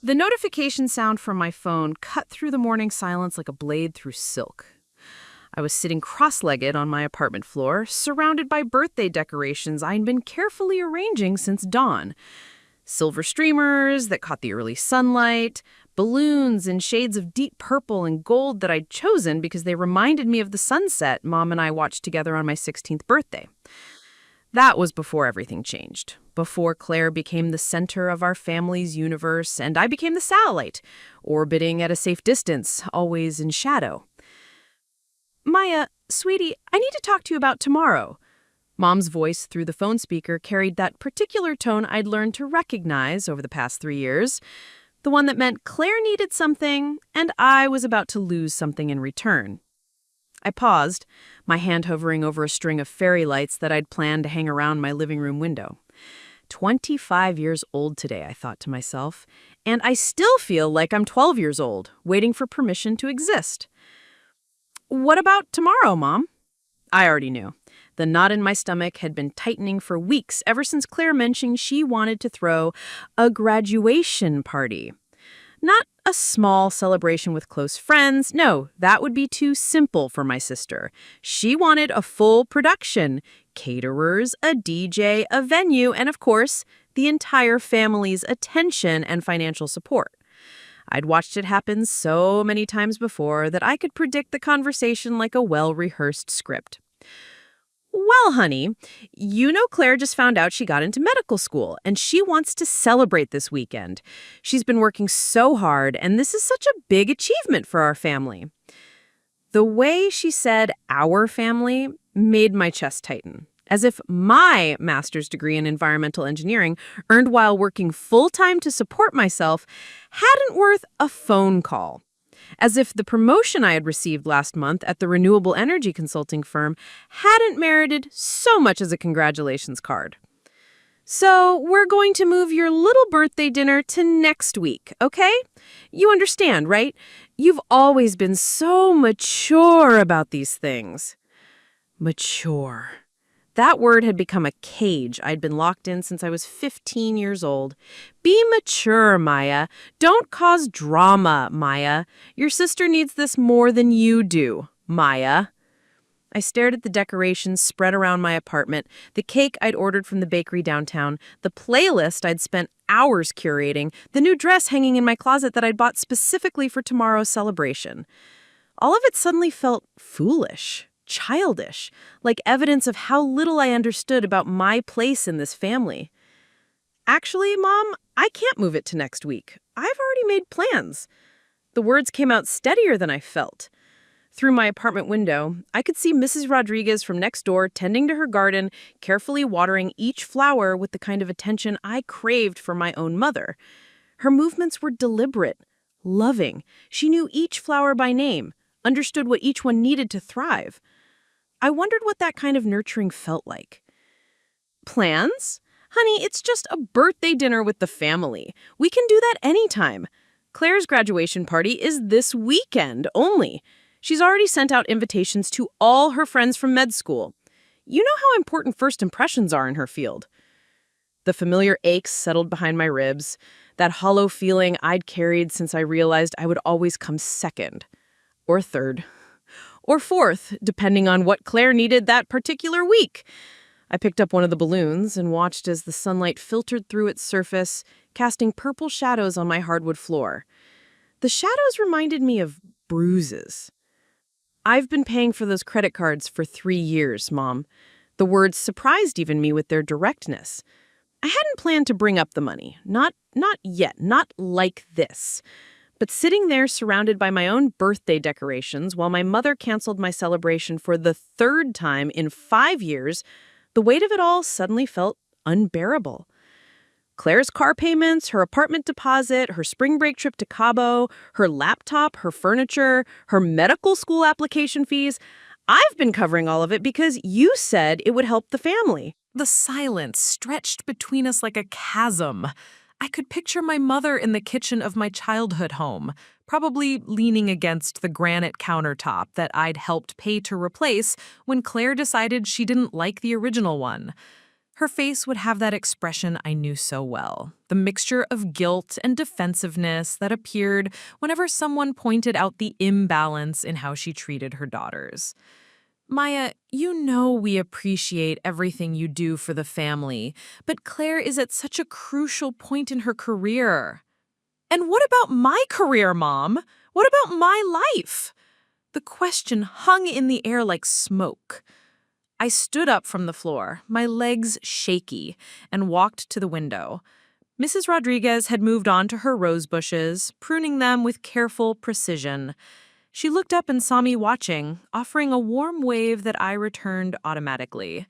The notification sound from my phone cut through the morning silence like a blade through silk. I was sitting cross-legged on my apartment floor, surrounded by birthday decorations I'd been carefully arranging since dawn. Silver streamers that caught the early sunlight, balloons in shades of deep purple and gold that I'd chosen because they reminded me of the sunset Mom and I watched together on my 16th birthday. That was before everything changed, before Claire became the center of our family's universe and I became the satellite, orbiting at a safe distance, always in shadow. Maya, sweetie, I need to talk to you about tomorrow. Mom's voice through the phone speaker carried that particular tone I'd learned to recognize over the past 3 years, the one that meant Claire needed something and I was about to lose something in return. I paused, my hand hovering over a string of fairy lights that I'd planned to hang around my living room window. 25 years old today, I thought to myself, and I still feel like I'm 12 years old, waiting for permission to exist. What about tomorrow, Mom? I already knew. The knot in my stomach had been tightening for weeks ever since Claire mentioned she wanted to throw a graduation party. Not a small celebration with close friends. No, that would be too simple for my sister. She wanted a full production, caterers, a DJ, a venue, and of course, the entire family's attention and financial support. I'd watched it happen so many times before that I could predict the conversation like a well-rehearsed script. Well, honey, you know Claire just found out she got into medical school, and she wants to celebrate this weekend. She's been working so hard, and this is such a big achievement for our family. The way she said our family made my chest tighten, as if my master's degree in environmental engineering, earned while working full-time to support myself, hadn't worth a phone call. As if the promotion I had received last month at the renewable energy consulting firm hadn't merited so much as a congratulations card. So we're going to move your little birthday dinner to next week, okay? You understand, right? You've always been so mature about these things. Mature. That word had become a cage I'd been locked in since I was 15 years old. Be mature, Maya. Don't cause drama, Maya. Your sister needs this more than you do, Maya. I stared at the decorations spread around my apartment, the cake I'd ordered from the bakery downtown, the playlist I'd spent hours curating, the new dress hanging in my closet that I'd bought specifically for tomorrow's celebration. All of it suddenly felt foolish. Childish, like evidence of how little I understood about my place in this family. Actually, Mom, I can't move it to next week. I've already made plans. The words came out steadier than I felt. Through my apartment window, I could see Mrs. Rodriguez from next door tending to her garden, carefully watering each flower with the kind of attention I craved from my own mother. Her movements were deliberate, loving. She knew each flower by name, understood what each one needed to thrive. I wondered what that kind of nurturing felt like. Plans? Honey, it's just a birthday dinner with the family. We can do that anytime. Claire's graduation party is this weekend only. She's already sent out invitations to all her friends from med school. You know how important first impressions are in her field. The familiar aches settled behind my ribs, that hollow feeling I'd carried since I realized I would always come second, or third, or fourth, depending on what Claire needed that particular week. I picked up one of the balloons and watched as the sunlight filtered through its surface, casting purple shadows on my hardwood floor. The shadows reminded me of bruises. I've been paying for those credit cards for 3 years, Mom. The words surprised even me with their directness. I hadn't planned to bring up the money. Not yet. Not like this. But sitting there surrounded by my own birthday decorations while my mother canceled my celebration for the 3rd time in 5 years, the weight of it all suddenly felt unbearable. Claire's car payments, her apartment deposit, her spring break trip to Cabo, her laptop, her furniture, her medical school application fees. I've been covering all of it because you said it would help the family. The silence stretched between us like a chasm. I could picture my mother in the kitchen of my childhood home, probably leaning against the granite countertop that I'd helped pay to replace when Claire decided she didn't like the original one. Her face would have that expression I knew so well, the mixture of guilt and defensiveness that appeared whenever someone pointed out the imbalance in how she treated her daughters. Maya, you know we appreciate everything you do for the family, but Claire is at such a crucial point in her career. And what about my career, Mom? What about my life? The question hung in the air like smoke. I stood up from the floor, my legs shaky, and walked to the window. Mrs. Rodriguez had moved on to her rose bushes, pruning them with careful precision. She looked up and saw me watching, offering a warm wave that I returned automatically.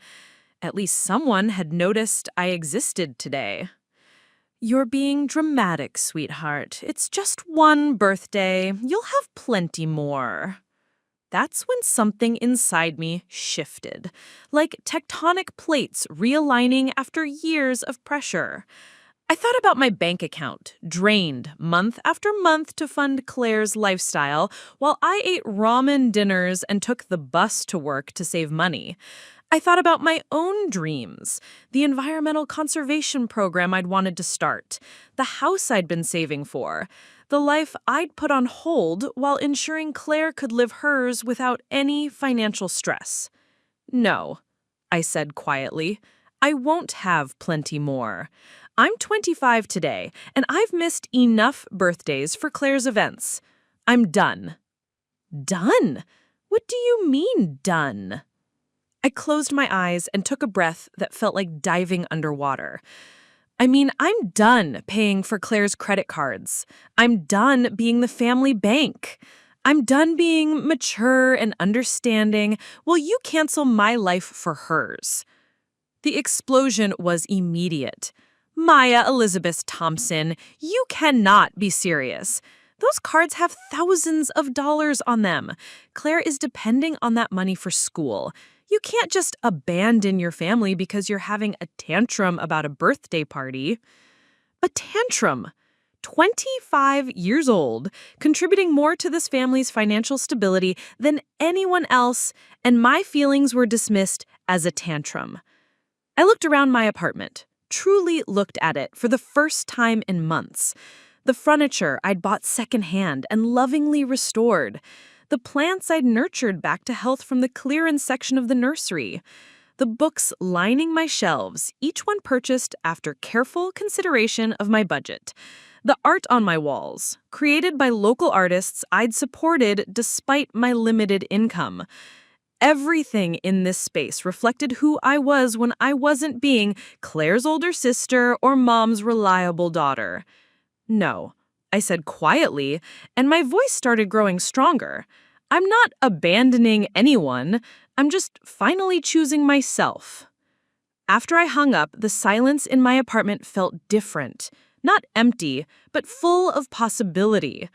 At least someone had noticed I existed today. You're being dramatic, sweetheart. It's just one birthday. You'll have plenty more. That's when something inside me shifted, like tectonic plates realigning after years of pressure. I thought about my bank account, drained month after month to fund Claire's lifestyle, while I ate ramen dinners and took the bus to work to save money. I thought about my own dreams, the environmental conservation program I'd wanted to start, the house I'd been saving for, the life I'd put on hold while ensuring Claire could live hers without any financial stress. No, I said quietly, I won't have plenty more. I'm 25 today, and I've missed enough birthdays for Claire's events. I'm done. Done? What do you mean, done? I closed my eyes and took a breath that felt like diving underwater. I mean, I'm done paying for Claire's credit cards. I'm done being the family bank. I'm done being mature and understanding. Will you cancel my life for hers? The explosion was immediate. Maya Elizabeth Thompson, you cannot be serious. Those cards have thousands of dollars on them. Claire is depending on that money for school. You can't just abandon your family because you're having a tantrum about a birthday party. A tantrum. 25 years old, contributing more to this family's financial stability than anyone else, and my feelings were dismissed as a tantrum. I looked around my apartment, truly looked at it for the first time in months. The furniture I'd bought secondhand and lovingly restored. The plants I'd nurtured back to health from the clearance section of the nursery. The books lining my shelves, each one purchased after careful consideration of my budget. The art on my walls, created by local artists I'd supported despite my limited income. Everything in this space reflected who I was when I wasn't being Claire's older sister or Mom's reliable daughter. No, I said quietly, and my voice started growing stronger. I'm not abandoning anyone. I'm just finally choosing myself. After I hung up, the silence in my apartment felt different. Not empty, but full of possibility.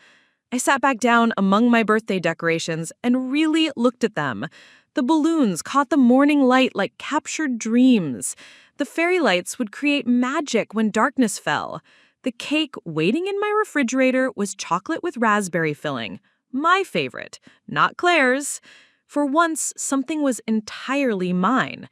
I sat back down among my birthday decorations and really looked at them. The balloons caught the morning light like captured dreams. The fairy lights would create magic when darkness fell. The cake waiting in my refrigerator was chocolate with raspberry filling. My favorite, not Claire's. For once, something was entirely mine.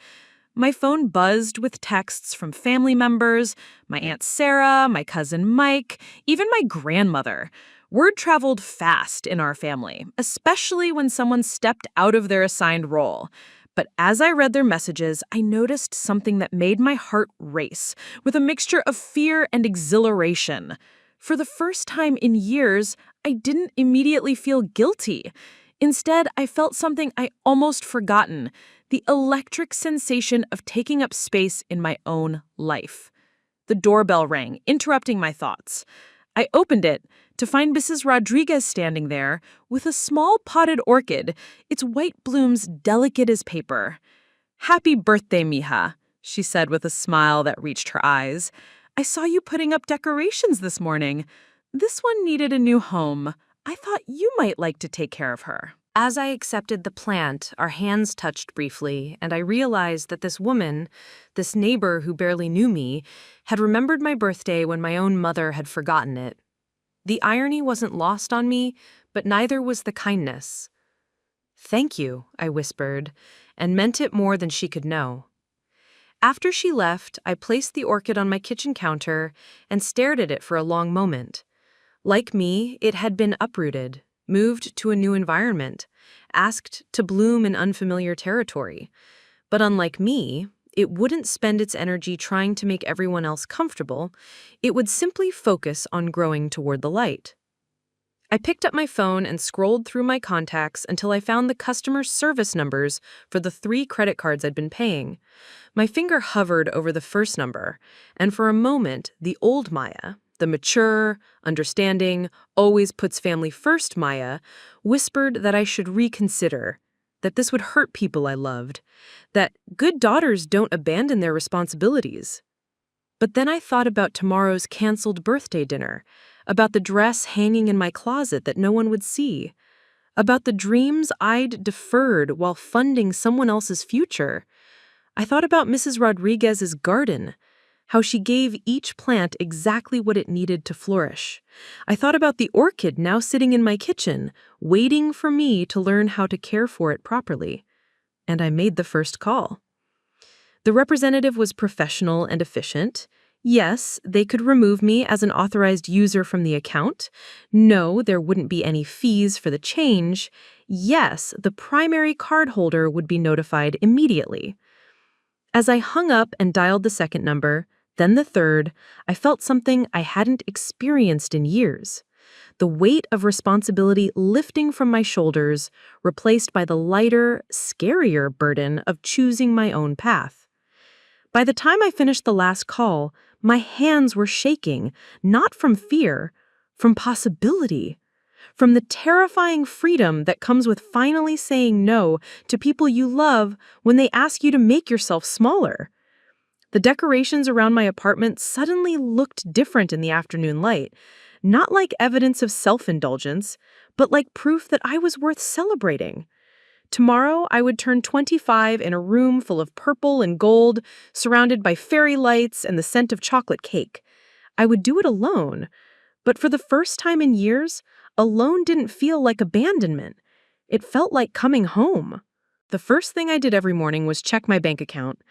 My phone buzzed with texts from family members, my Aunt Sarah, my cousin Mike, even my grandmother. Word traveled fast in our family, especially when someone stepped out of their assigned role. But as I read their messages, I noticed something that made my heart race, with a mixture of fear and exhilaration. For the first time in years, I didn't immediately feel guilty. Instead, I felt something I almost forgotten, the electric sensation of taking up space in my own life. The doorbell rang, interrupting my thoughts. I opened it to find Mrs. Rodriguez standing there with a small potted orchid, its white blooms delicate as paper. "Happy birthday, mija," she said with a smile that reached her eyes. "I saw you putting up decorations this morning. This one needed a new home. I thought you might like to take care of her." As I accepted the plant, our hands touched briefly, and I realized that this woman, this neighbor who barely knew me, had remembered my birthday when my own mother had forgotten it. The irony wasn't lost on me, but neither was the kindness. "Thank you," I whispered, and meant it more than she could know. After she left, I placed the orchid on my kitchen counter and stared at it for a long moment. Like me, it had been uprooted, moved to a new environment, asked to bloom in unfamiliar territory. But unlike me, it wouldn't spend its energy trying to make everyone else comfortable. It would simply focus on growing toward the light. I picked up my phone and scrolled through my contacts until I found the customer service numbers for the 3 credit cards I'd been paying. My finger hovered over the first number, and for a moment, the old Maya, the mature, understanding, always puts family first Maya, whispered that I should reconsider, that this would hurt people I loved, that good daughters don't abandon their responsibilities. But then I thought about tomorrow's canceled birthday dinner, about the dress hanging in my closet that no one would see, about the dreams I'd deferred while funding someone else's future. I thought about Mrs. Rodriguez's garden, how she gave each plant exactly what it needed to flourish. I thought about the orchid now sitting in my kitchen, waiting for me to learn how to care for it properly. And I made the first call. The representative was professional and efficient. Yes, they could remove me as an authorized user from the account. No, there wouldn't be any fees for the change. Yes, the primary cardholder would be notified immediately. As I hung up and dialed the second number, then the third, I felt something I hadn't experienced in years. The weight of responsibility lifting from my shoulders, replaced by the lighter, scarier burden of choosing my own path. By the time I finished the last call, my hands were shaking, not from fear, from possibility, from the terrifying freedom that comes with finally saying no to people you love when they ask you to make yourself smaller. The decorations around my apartment suddenly looked different in the afternoon light, not like evidence of self-indulgence, but like proof that I was worth celebrating. Tomorrow, I would turn 25 in a room full of purple and gold, surrounded by fairy lights and the scent of chocolate cake. I would do it alone, but for the first time in years, alone didn't feel like abandonment. It felt like coming home. The first thing I did every morning was check my bank account,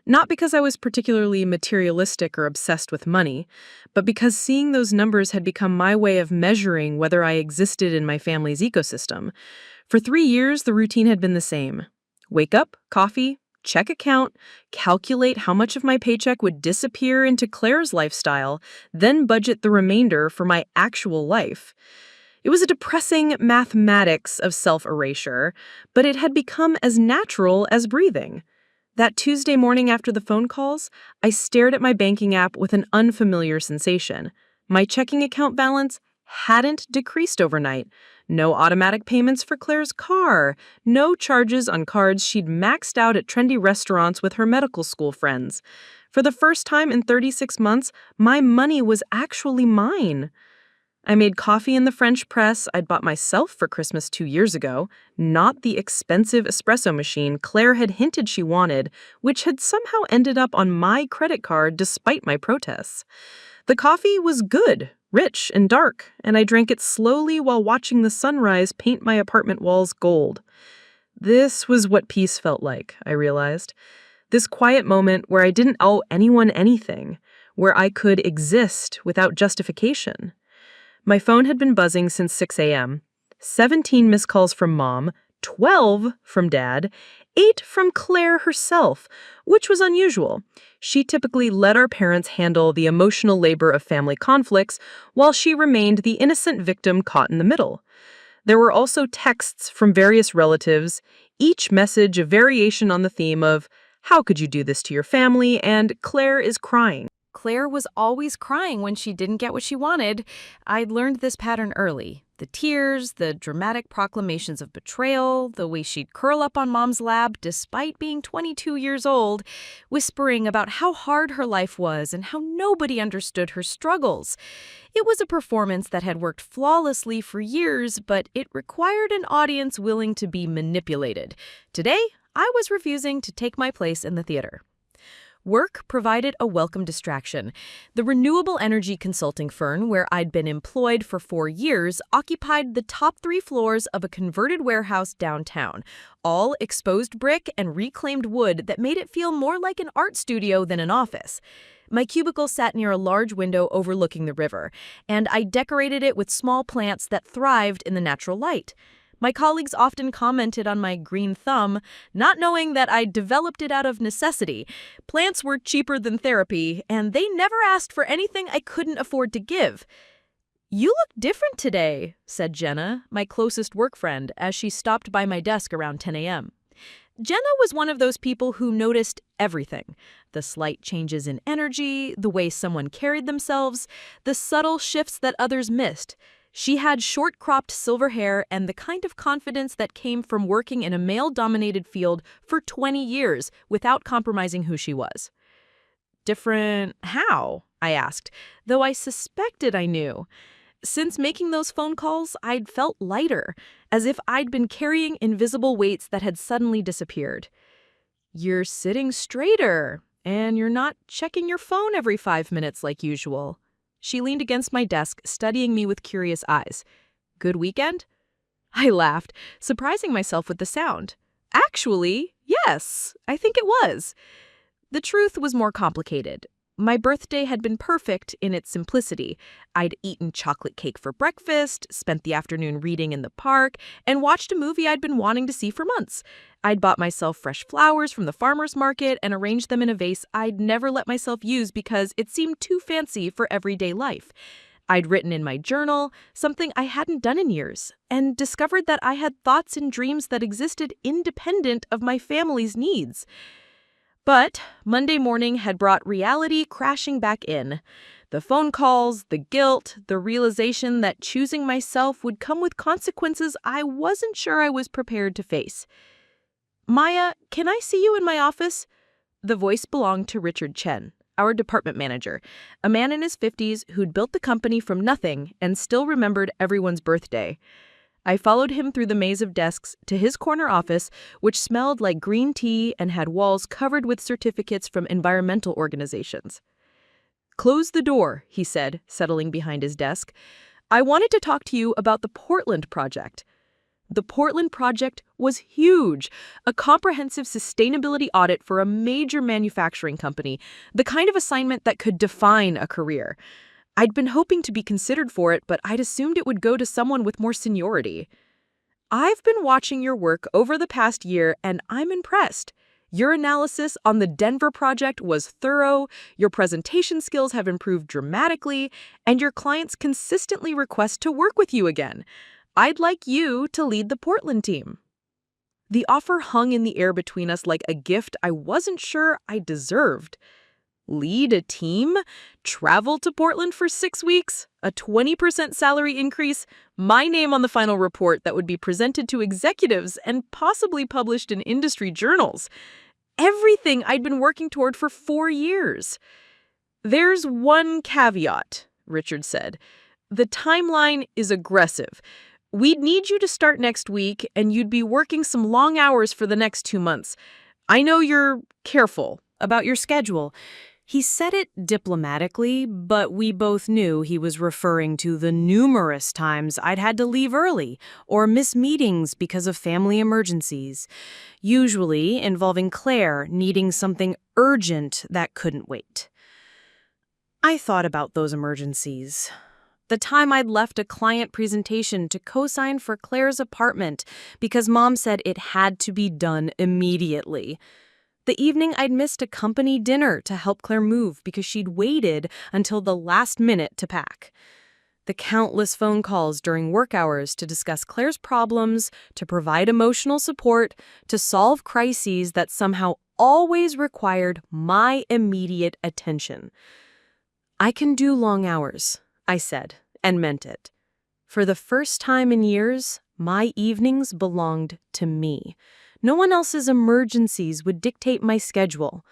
not because I was particularly materialistic or obsessed with money, but because seeing those numbers had become my way of measuring whether I existed in my family's ecosystem. For 3 years, the routine had been the same. Wake up, coffee, check account, calculate how much of my paycheck would disappear into Claire's lifestyle, then budget the remainder for my actual life. It was a depressing mathematics of self-erasure, but it had become as natural as breathing. That Tuesday morning after the phone calls, I stared at my banking app with an unfamiliar sensation. My checking account balance hadn't decreased overnight. No automatic payments for Claire's car. No charges on cards she'd maxed out at trendy restaurants with her medical school friends. For the first time in 36 months, my money was actually mine. I made coffee in the French press I'd bought myself for Christmas 2 years ago, not the expensive espresso machine Claire had hinted she wanted, which had somehow ended up on my credit card despite my protests. The coffee was good, rich and dark, and I drank it slowly while watching the sunrise paint my apartment walls gold. This was what peace felt like, I realized. This quiet moment where I didn't owe anyone anything, where I could exist without justification. My phone had been buzzing since 6 a.m. 17 missed calls from Mom, 12 from Dad, 8 from Claire herself, which was unusual. She typically let our parents handle the emotional labor of family conflicts, while she remained the innocent victim caught in the middle. There were also texts from various relatives, each message a variation on the theme of, "How could you do this to your family?" and "Claire is crying." Claire was always crying when she didn't get what she wanted. I'd learned this pattern early. The tears, the dramatic proclamations of betrayal, the way she'd curl up on Mom's lap despite being 22 years old, whispering about how hard her life was and how nobody understood her struggles. It was a performance that had worked flawlessly for years, but it required an audience willing to be manipulated. Today, I was refusing to take my place in the theater. Work provided a welcome distraction. The renewable energy consulting firm where I'd been employed for 4 years occupied the top 3 floors of a converted warehouse downtown, all exposed brick and reclaimed wood that made it feel more like an art studio than an office. My cubicle sat near a large window overlooking the river, and I decorated it with small plants that thrived in the natural light. My colleagues often commented on my green thumb, not knowing that I developed it out of necessity. Plants were cheaper than therapy, and they never asked for anything I couldn't afford to give. "You look different today," said Jenna, my closest work friend, as she stopped by my desk around 10 a.m. Jenna was one of those people who noticed everything. The slight changes in energy, the way someone carried themselves, the subtle shifts that others missed. She had short-cropped silver hair and the kind of confidence that came from working in a male-dominated field for 20 years without compromising who she was. "Different how?" I asked, though I suspected I knew. Since making those phone calls, I'd felt lighter, as if I'd been carrying invisible weights that had suddenly disappeared. "You're sitting straighter, and you're not checking your phone every 5 minutes like usual." She leaned against my desk, studying me with curious eyes. "Good weekend?" I laughed, surprising myself with the sound. "Actually, yes, I think it was." The truth was more complicated. My birthday had been perfect in its simplicity. I'd eaten chocolate cake for breakfast, spent the afternoon reading in the park, and watched a movie I'd been wanting to see for months. I'd bought myself fresh flowers from the farmer's market and arranged them in a vase I'd never let myself use because it seemed too fancy for everyday life. I'd written in my journal, something I hadn't done in years, and discovered that I had thoughts and dreams that existed independent of my family's needs. But Monday morning had brought reality crashing back in. The phone calls, the guilt, the realization that choosing myself would come with consequences I wasn't sure I was prepared to face. "Maya, can I see you in my office?" The voice belonged to Richard Chen, our department manager, a man in his 50s who'd built the company from nothing and still remembered everyone's birthday. I followed him through the maze of desks to his corner office, which smelled like green tea and had walls covered with certificates from environmental organizations. "Close the door," he said, settling behind his desk. "I wanted to talk to you about the Portland project." The Portland project was huge, a comprehensive sustainability audit for a major manufacturing company, the kind of assignment that could define a career. I'd been hoping to be considered for it, but I'd assumed it would go to someone with more seniority. "I've been watching your work over the past year, and I'm impressed. Your analysis on the Denver project was thorough, your presentation skills have improved dramatically, and your clients consistently request to work with you again. I'd like you to lead the Portland team." The offer hung in the air between us like a gift I wasn't sure I deserved. Lead a team? Travel to Portland for 6 weeks? A 20% salary increase? My name on the final report that would be presented to executives and possibly published in industry journals. Everything I'd been working toward for 4 years. "There's one caveat," Richard said. "The timeline is aggressive. We'd need you to start next week, and you'd be working some long hours for the next 2 months. I know you're careful about your schedule." He said it diplomatically, but we both knew he was referring to the numerous times I'd had to leave early or miss meetings because of family emergencies, usually involving Claire needing something urgent that couldn't wait. I thought about those emergencies. The time I'd left a client presentation to co-sign for Claire's apartment because Mom said it had to be done immediately. The evening I'd missed a company dinner to help Claire move because she'd waited until the last minute to pack. The countless phone calls during work hours to discuss Claire's problems, to provide emotional support, to solve crises that somehow always required my immediate attention. "I can do long hours," I said, and meant it. For the first time in years, my evenings belonged to me. No one else's emergencies would dictate my schedule.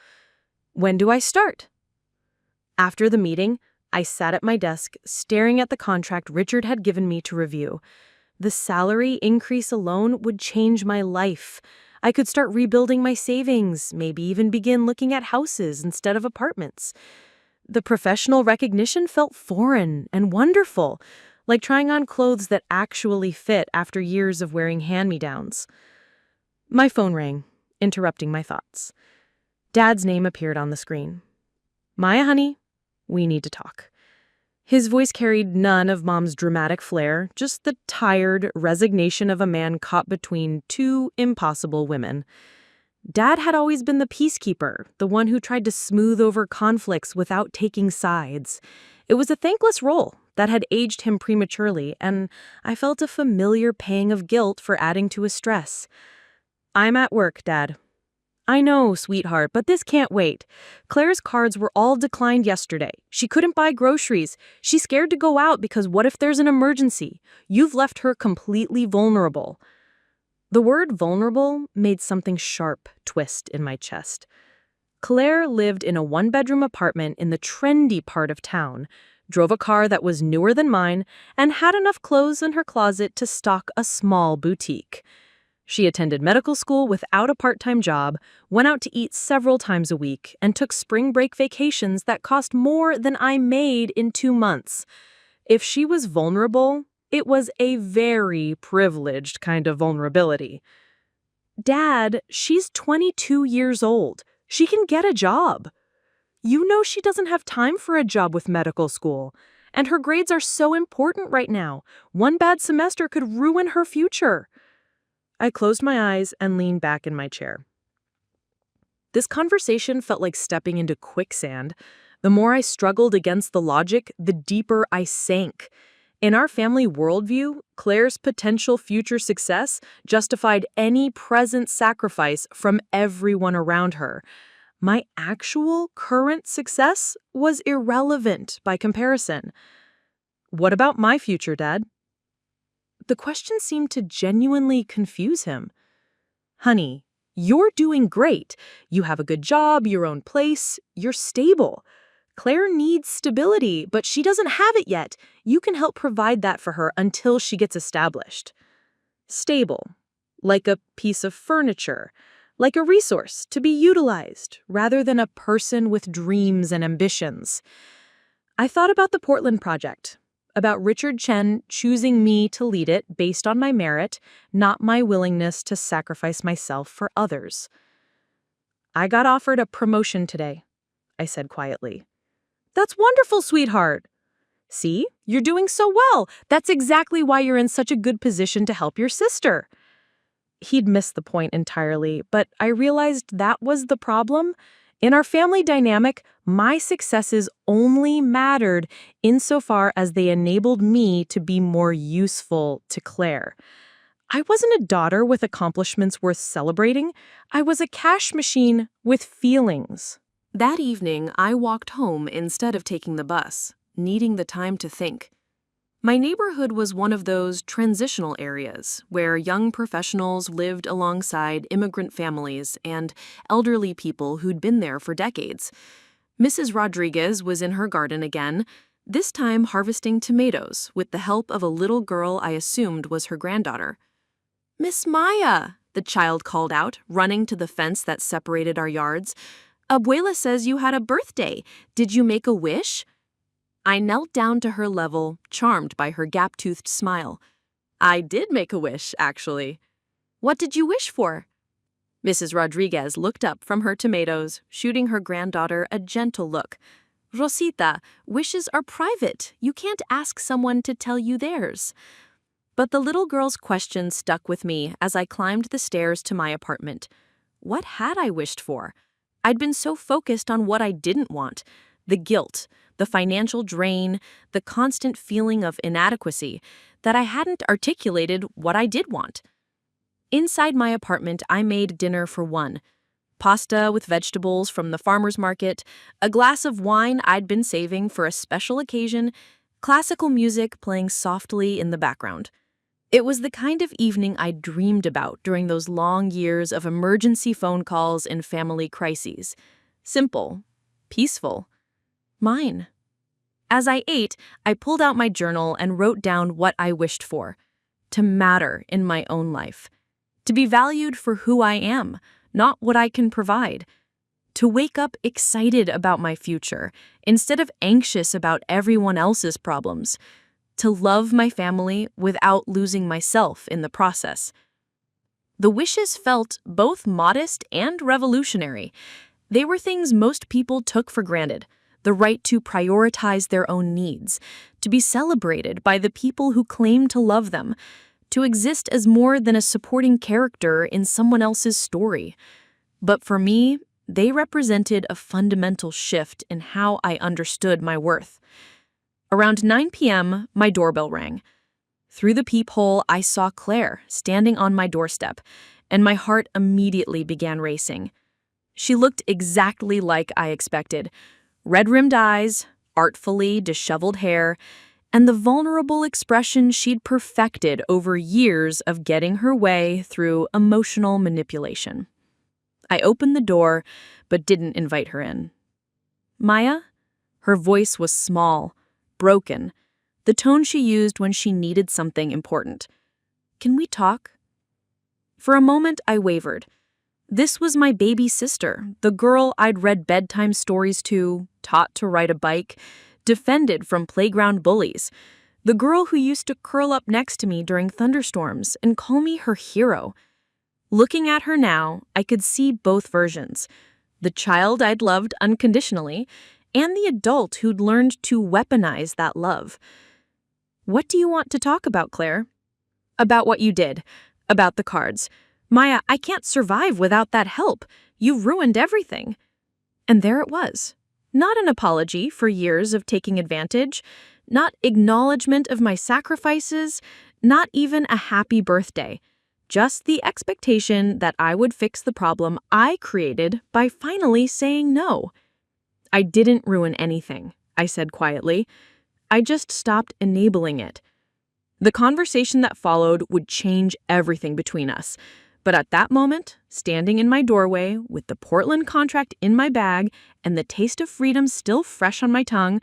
"When do I start?" After the meeting, I sat at my desk, staring at the contract Richard had given me to review. The salary increase alone would change my life. I could start rebuilding my savings, maybe even begin looking at houses instead of apartments. The professional recognition felt foreign and wonderful, like trying on clothes that actually fit after years of wearing hand-me-downs. My phone rang, interrupting my thoughts. Dad's name appeared on the screen. "Maya, honey, we need to talk." His voice carried none of Mom's dramatic flair, just the tired resignation of a man caught between two impossible women. Dad had always been the peacekeeper, the one who tried to smooth over conflicts without taking sides. It was a thankless role that had aged him prematurely, and I felt a familiar pang of guilt for adding to his stress. "I'm at work, Dad." "I know, sweetheart, but this can't wait. Claire's cards were all declined yesterday. She couldn't buy groceries. She's scared to go out because what if there's an emergency? You've left her completely vulnerable." The word vulnerable made something sharp twist in my chest. Claire lived in a one-bedroom apartment in the trendy part of town, drove a car that was newer than mine, and had enough clothes in her closet to stock a small boutique. She attended medical school without a part-time job, went out to eat several times a week, and took spring break vacations that cost more than I made in 2 months. If she was vulnerable, it was a very privileged kind of vulnerability. "Dad, she's 22 years old. She can get a job." "You know she doesn't have time for a job with medical school. And her grades are so important right now. One bad semester could ruin her future." I closed my eyes and leaned back in my chair. This conversation felt like stepping into quicksand. The more I struggled against the logic, the deeper I sank. In our family worldview, Claire's potential future success justified any present sacrifice from everyone around her. My actual current success was irrelevant by comparison. "What about my future, Dad?" The question seemed to genuinely confuse him. "Honey, you're doing great. You have a good job, your own place, you're stable. Claire needs stability, but she doesn't have it yet. You can help provide that for her until she gets established." Stable, like a piece of furniture, like a resource to be utilized, rather than a person with dreams and ambitions. I thought about the Portland Project, about Richard Chen choosing me to lead it based on my merit, not my willingness to sacrifice myself for others. "I got offered a promotion today," I said quietly. "That's wonderful, sweetheart." "See, you're doing so well. That's exactly why you're in such a good position to help your sister." He'd missed the point entirely, but I realized that was the problem. In our family dynamic, my successes only mattered insofar as they enabled me to be more useful to Claire. I wasn't a daughter with accomplishments worth celebrating. I was a cash machine with feelings. That evening, I walked home instead of taking the bus, needing the time to think. My neighborhood was one of those transitional areas where young professionals lived alongside immigrant families and elderly people who'd been there for decades. Mrs. Rodriguez was in her garden again, this time harvesting tomatoes with the help of a little girl I assumed was her granddaughter. "Miss Maya," the child called out, running to the fence that separated our yards. "Abuela says you had a birthday. Did you make a wish?" I knelt down to her level, charmed by her gap-toothed smile. "I did make a wish, actually." "What did you wish for?" Mrs. Rodriguez looked up from her tomatoes, shooting her granddaughter a gentle look. "Rosita, wishes are private. You can't ask someone to tell you theirs." But the little girl's question stuck with me as I climbed the stairs to my apartment. What had I wished for? I'd been so focused on what I didn't want. The guilt, the financial drain, the constant feeling of inadequacy, that I hadn't articulated what I did want. Inside my apartment, I made dinner for one. Pasta with vegetables from the farmer's market, a glass of wine I'd been saving for a special occasion, classical music playing softly in the background. It was the kind of evening I dreamed about during those long years of emergency phone calls and family crises. Simple, peaceful, mine. As I ate, I pulled out my journal and wrote down what I wished for. To matter in my own life. To be valued for who I am, not what I can provide. To wake up excited about my future instead of anxious about everyone else's problems. To love my family without losing myself in the process. The wishes felt both modest and revolutionary. They were things most people took for granted. The right to prioritize their own needs, to be celebrated by the people who claim to love them, to exist as more than a supporting character in someone else's story. But for me, they represented a fundamental shift in how I understood my worth. Around 9 p.m., my doorbell rang. Through the peephole, I saw Claire standing on my doorstep, and my heart immediately began racing. She looked exactly like I expected. Red-rimmed eyes, artfully disheveled hair, and the vulnerable expression she'd perfected over years of getting her way through emotional manipulation. I opened the door, but didn't invite her in. "Maya?" Her voice was small, broken, the tone she used when she needed something important. "Can we talk?" For a moment, I wavered. This was my baby sister, the girl I'd read bedtime stories to, taught to ride a bike, defended from playground bullies, the girl who used to curl up next to me during thunderstorms and call me her hero. Looking at her now, I could see both versions, the child I'd loved unconditionally and the adult who'd learned to weaponize that love. "What do you want to talk about, Claire?" "About what you did, about the cards. Maya, I can't survive without that help. You've ruined everything." And there it was. Not an apology for years of taking advantage, not acknowledgement of my sacrifices, not even a happy birthday. Just the expectation that I would fix the problem I created by finally saying no. "I didn't ruin anything," I said quietly. "I just stopped enabling it." The conversation that followed would change everything between us. But at that moment, standing in my doorway with the Portland contract in my bag and the taste of freedom still fresh on my tongue,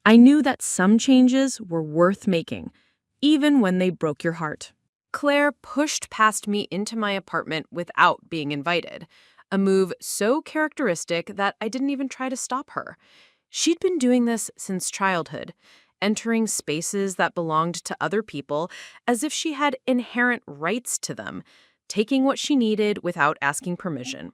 I knew that some changes were worth making, even when they broke your heart. Claire pushed past me into my apartment without being invited, a move so characteristic that I didn't even try to stop her. She'd been doing this since childhood, entering spaces that belonged to other people as if she had inherent rights to them, taking what she needed without asking permission.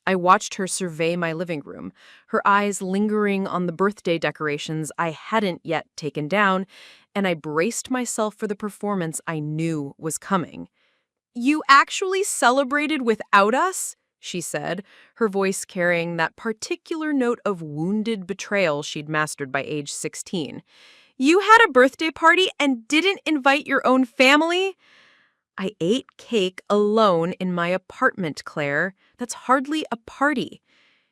I watched her survey my living room, her eyes lingering on the birthday decorations I hadn't yet taken down, and I braced myself for the performance I knew was coming. "You actually celebrated without us?" she said, her voice carrying that particular note of wounded betrayal she'd mastered by age 16. "You had a birthday party and didn't invite your own family?" "I ate cake alone in my apartment, Claire. That's hardly a party."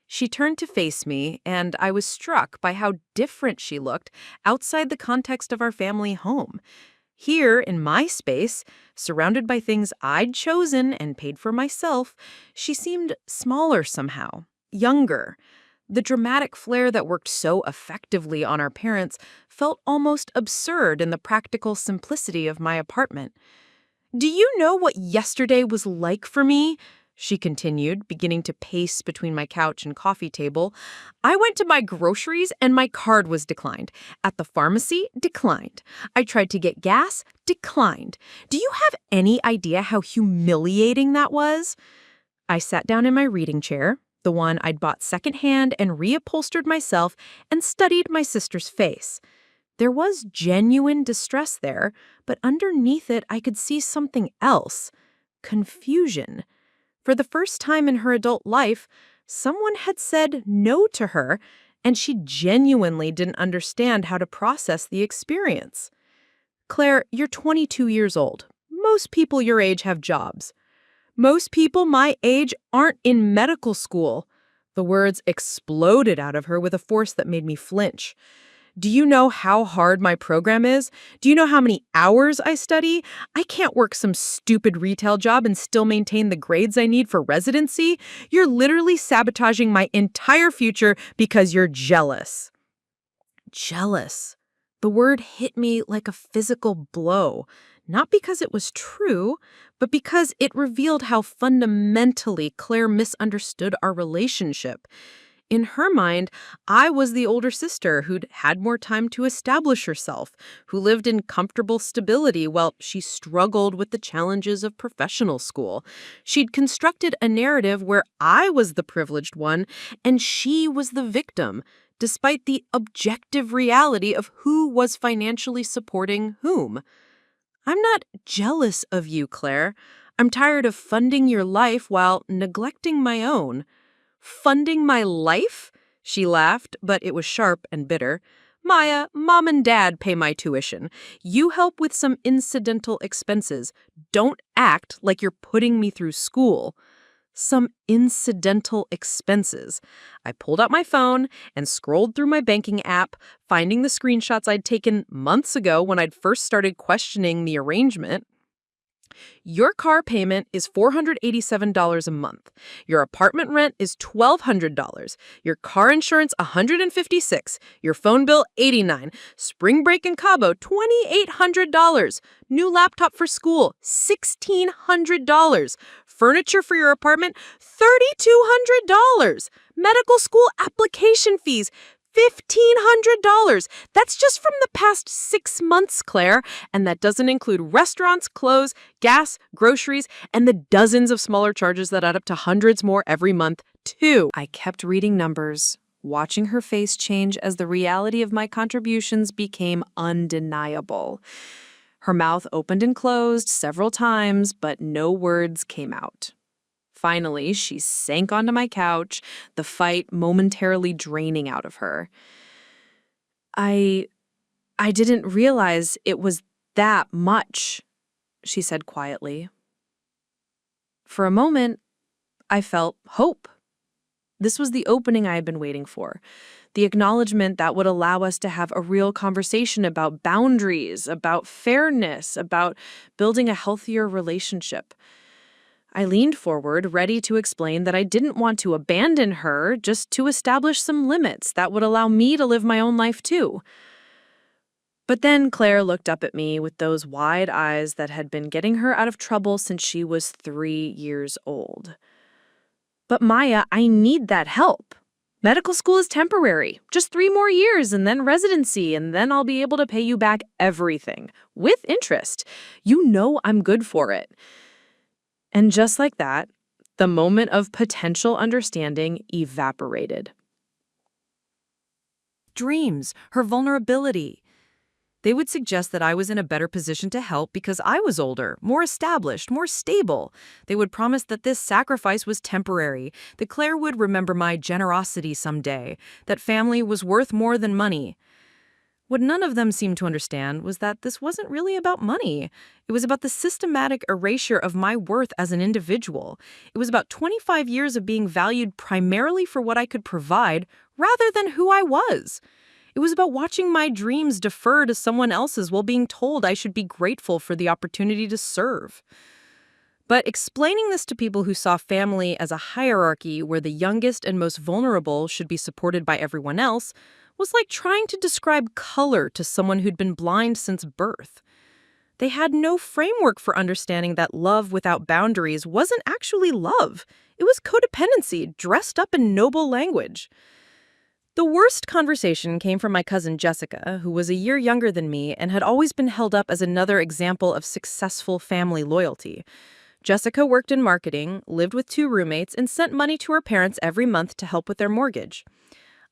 She turned to face me, and I was struck by how different she looked outside the context of our family home. Here, in my space, surrounded by things I'd chosen and paid for myself, she seemed smaller somehow, younger. The dramatic flair that worked so effectively on our parents felt almost absurd in the practical simplicity of my apartment. "Do you know what yesterday was like for me?" she continued, beginning to pace between my couch and coffee table. "I went to buy groceries and my card was declined. At the pharmacy, declined. I tried to get gas, declined. Do you have any idea how humiliating that was?" I sat down in my reading chair, the one I'd bought secondhand and reupholstered myself, and studied my sister's face. There was genuine distress there, but underneath it I could see something else. Confusion. For the first time in her adult life, someone had said no to her, and she genuinely didn't understand how to process the experience. "Claire, you're 22 years old. Most people your age have jobs. Most people my age aren't in medical school." The words exploded out of her with a force that made me flinch. "Do you know how hard my program is? Do you know how many hours I study? I can't work some stupid retail job and still maintain the grades I need for residency. You're literally sabotaging my entire future because you're jealous." Jealous. The word hit me like a physical blow. not because it was true, but because it revealed how fundamentally Claire misunderstood our relationship. In her mind, I was the older sister who'd had more time to establish herself, who lived in comfortable stability while she struggled with the challenges of professional school. She'd constructed a narrative where I was the privileged one and she was the victim, despite the objective reality of who was financially supporting whom. I'm not jealous of you, Claire. I'm tired of funding your life while neglecting my own. Funding my life? She laughed, but it was sharp and bitter. Maya, Mom and Dad pay my tuition. You help with some incidental expenses. Don't act like you're putting me through school. Some incidental expenses. I pulled out my phone and scrolled through my banking app, finding the screenshots I'd taken months ago when I'd first started questioning the arrangement. Your car payment is $487 a month. Your apartment rent is $1,200. Your car insurance $156. Your phone bill $89. Spring break in Cabo $2,800. New laptop for school $1,600. Furniture for your apartment $3,200. Medical school application fees $1,500. That's just from the past 6 months, Claire. And that doesn't include restaurants, clothes, gas, groceries, and the dozens of smaller charges that add up to hundreds more every month, too. I kept reading numbers, watching her face change as the reality of my contributions became undeniable. Her mouth opened and closed several times, but no words came out. Finally, she sank onto my couch, the fight momentarily draining out of her. I didn't realize it was that much, she said quietly. For a moment, I felt hope. This was the opening I had been waiting for, the acknowledgement that would allow us to have a real conversation about boundaries, about fairness, about building a healthier relationship. I leaned forward, ready to explain that I didn't want to abandon her, just to establish some limits that would allow me to live my own life too. But then Claire looked up at me with those wide eyes that had been getting her out of trouble since she was 3 years old. But Maya, I need that help. Medical school is temporary, just 3 more years and then residency, and then I'll be able to pay you back everything, with interest. You know I'm good for it. And just like that, the moment of potential understanding evaporated. Dreams, her vulnerability. They would suggest that I was in a better position to help because I was older, more established, more stable. They would promise that this sacrifice was temporary, that Claire would remember my generosity someday, that family was worth more than money. What none of them seemed to understand was that this wasn't really about money. It was about the systematic erasure of my worth as an individual. It was about 25 years of being valued primarily for what I could provide rather than who I was. It was about watching my dreams defer to someone else's while being told I should be grateful for the opportunity to serve. But explaining this to people who saw family as a hierarchy where the youngest and most vulnerable should be supported by everyone else was like trying to describe color to someone who'd been blind since birth. They had no framework for understanding that love without boundaries wasn't actually love. It was codependency dressed up in noble language. The worst conversation came from my cousin Jessica, who was a year younger than me and had always been held up as another example of successful family loyalty. Jessica worked in marketing, lived with 2 roommates, and sent money to her parents every month to help with their mortgage.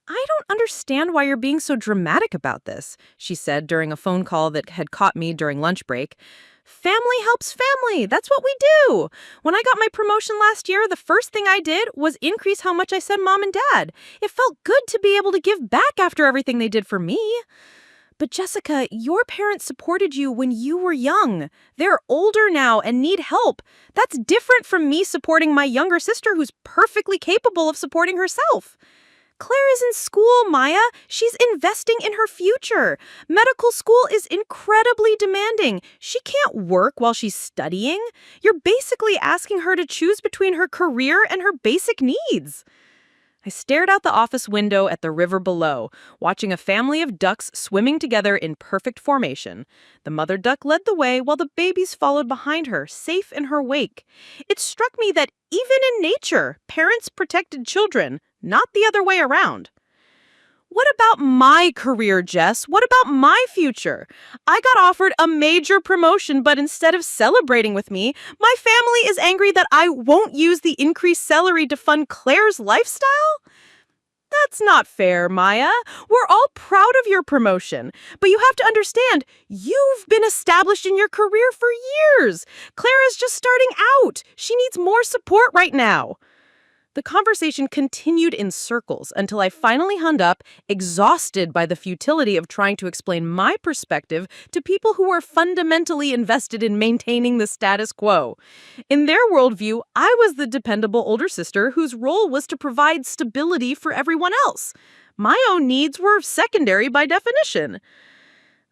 "I don't understand why you're being so dramatic about this," she said during a phone call that had caught me during lunch break. "Family helps family. That's what we do. When I got my promotion last year, the first thing I did was increase how much I sent Mom and Dad. It felt good to be able to give back after everything they did for me." "But Jessica, your parents supported you when you were young. They're older now and need help. That's different from me supporting my younger sister who's perfectly capable of supporting herself. Claire is in school, Maya. She's investing in her future. Medical school is incredibly demanding. She can't work while she's studying. You're basically asking her to choose between her career and her basic needs." I stared out the office window at the river below, watching a family of ducks swimming together in perfect formation. The mother duck led the way while the babies followed behind her, safe in her wake. It struck me that even in nature, parents protected children, not the other way around. What about my career, Jess? What about my future? I got offered a major promotion, but instead of celebrating with me, my family is angry that I won't use the increased salary to fund Claire's lifestyle? That's not fair, Maya. We're all proud of your promotion, but you have to understand, you've been established in your career for years. Claire is just starting out. She needs more support right now. The conversation continued in circles until I finally hung up, exhausted by the futility of trying to explain my perspective to people who were fundamentally invested in maintaining the status quo. In their worldview, I was the dependable older sister whose role was to provide stability for everyone else. My own needs were secondary by definition.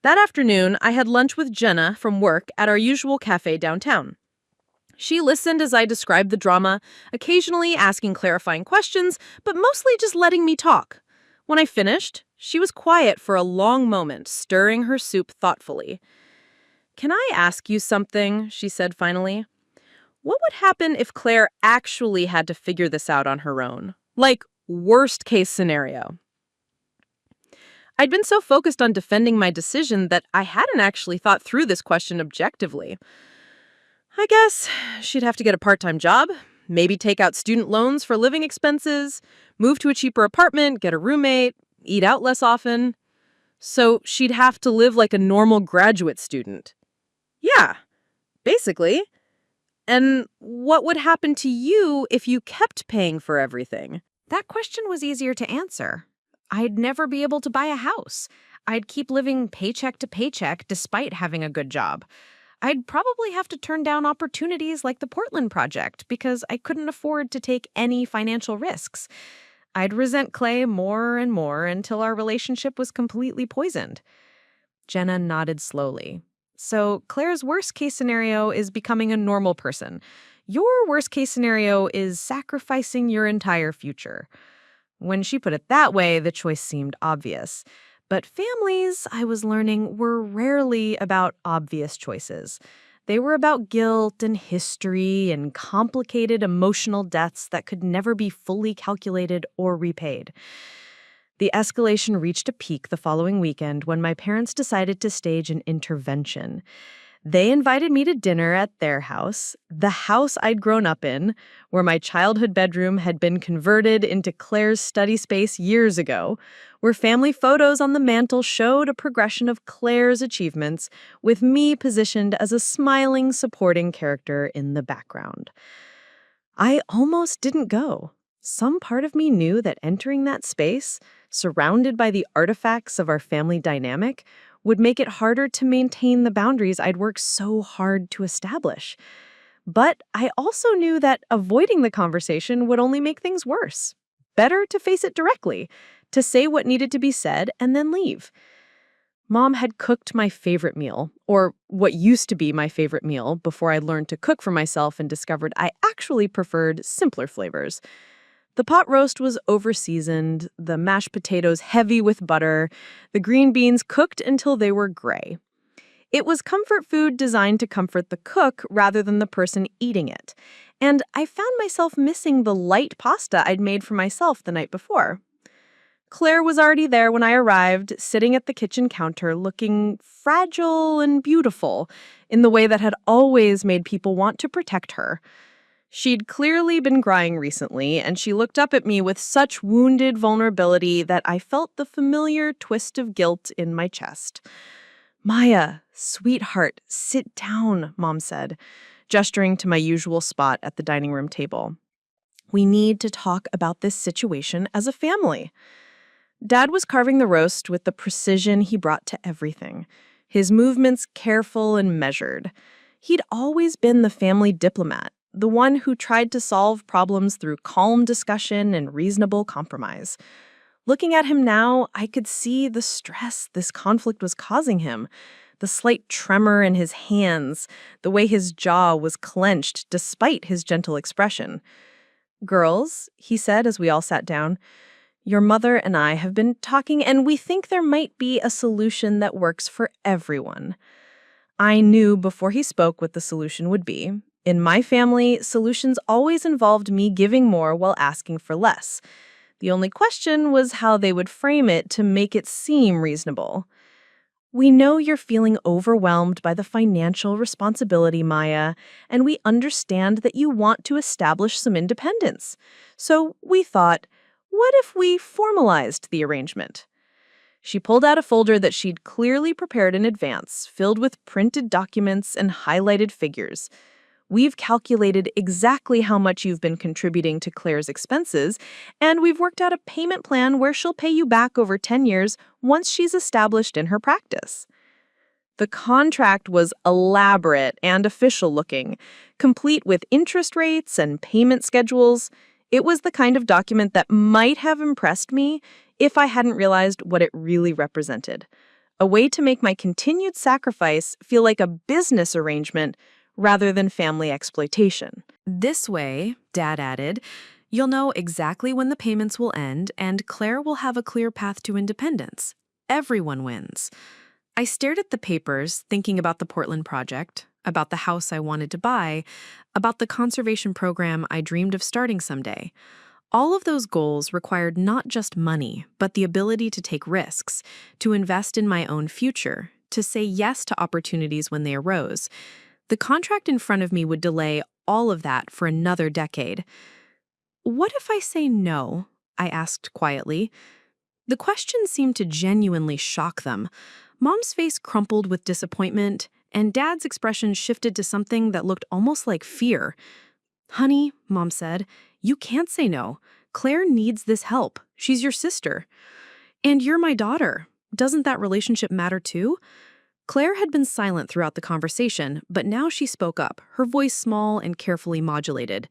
That afternoon, I had lunch with Jenna from work at our usual cafe downtown. She listened as I described the drama, occasionally asking clarifying questions, but mostly just letting me talk. When I finished, she was quiet for a long moment, stirring her soup thoughtfully. "Can I ask you something?" she said finally. "What would happen if Claire actually had to figure this out on her own? Like, worst case scenario." I'd been so focused on defending my decision that I hadn't actually thought through this question objectively. I guess she'd have to get a part-time job, maybe take out student loans for living expenses, move to a cheaper apartment, get a roommate, eat out less often. So she'd have to live like a normal graduate student. Yeah, basically. And what would happen to you if you kept paying for everything? That question was easier to answer. I'd never be able to buy a house. I'd keep living paycheck to paycheck despite having a good job. I'd probably have to turn down opportunities like the Portland project because I couldn't afford to take any financial risks. I'd resent Clay more and more until our relationship was completely poisoned. Jenna nodded slowly. So Claire's worst-case scenario is becoming a normal person. Your worst-case scenario is sacrificing your entire future. When she put it that way, the choice seemed obvious. But families, I was learning, were rarely about obvious choices. They were about guilt and history and complicated emotional debts that could never be fully calculated or repaid. The escalation reached a peak the following weekend when my parents decided to stage an intervention. They invited me to dinner at their house, the house I'd grown up in, where my childhood bedroom had been converted into Claire's study space years ago, where family photos on the mantel showed a progression of Claire's achievements, with me positioned as a smiling, supporting character in the background. I almost didn't go. Some part of me knew that entering that space, surrounded by the artifacts of our family dynamic, would make it harder to maintain the boundaries I'd worked so hard to establish. But I also knew that avoiding the conversation would only make things worse. Better to face it directly, to say what needed to be said and then leave. Mom had cooked my favorite meal, or what used to be my favorite meal before I learned to cook for myself and discovered I actually preferred simpler flavors. The pot roast was over-seasoned, the mashed potatoes heavy with butter, the green beans cooked until they were gray. It was comfort food designed to comfort the cook rather than the person eating it. And I found myself missing the light pasta I'd made for myself the night before. Claire was already there when I arrived, sitting at the kitchen counter looking fragile and beautiful in the way that had always made people want to protect her. She'd clearly been crying recently, and she looked up at me with such wounded vulnerability that I felt the familiar twist of guilt in my chest. "Maya, sweetheart, sit down," Mom said, gesturing to my usual spot at the dining room table. "We need to talk about this situation as a family." Dad was carving the roast with the precision he brought to everything, his movements careful and measured. He'd always been the family diplomat, the one who tried to solve problems through calm discussion and reasonable compromise. Looking at him now, I could see the stress this conflict was causing him, the slight tremor in his hands, the way his jaw was clenched despite his gentle expression. Girls, he said as we all sat down, your mother and I have been talking, and we think there might be a solution that works for everyone. I knew before he spoke what the solution would be. In my family, solutions always involved me giving more while asking for less. The only question was how they would frame it to make it seem reasonable. We know you're feeling overwhelmed by the financial responsibility, Maya, and we understand that you want to establish some independence. So we thought, what if we formalized the arrangement? She pulled out a folder that she'd clearly prepared in advance, filled with printed documents and highlighted figures. We've calculated exactly how much you've been contributing to Claire's expenses, and we've worked out a payment plan where she'll pay you back over 10 years once she's established in her practice. The contract was elaborate and official looking, complete with interest rates and payment schedules. It was the kind of document that might have impressed me if I hadn't realized what it really represented. A way to make my continued sacrifice feel like a business arrangement rather than family exploitation. This way, Dad added, you'll know exactly when the payments will end, and Claire will have a clear path to independence. Everyone wins. I stared at the papers, thinking about the Portland project, about the house I wanted to buy, about the conservation program I dreamed of starting someday. All of those goals required not just money, but the ability to take risks, to invest in my own future, to say yes to opportunities when they arose. The contract in front of me would delay all of that for another decade. What if I say no? I asked quietly. The question seemed to genuinely shock them. Mom's face crumpled with disappointment, and Dad's expression shifted to something that looked almost like fear. Honey, Mom said, you can't say no. Claire needs this help. She's your sister. And you're my daughter. Doesn't that relationship matter too? Claire had been silent throughout the conversation, but now she spoke up, her voice small and carefully modulated.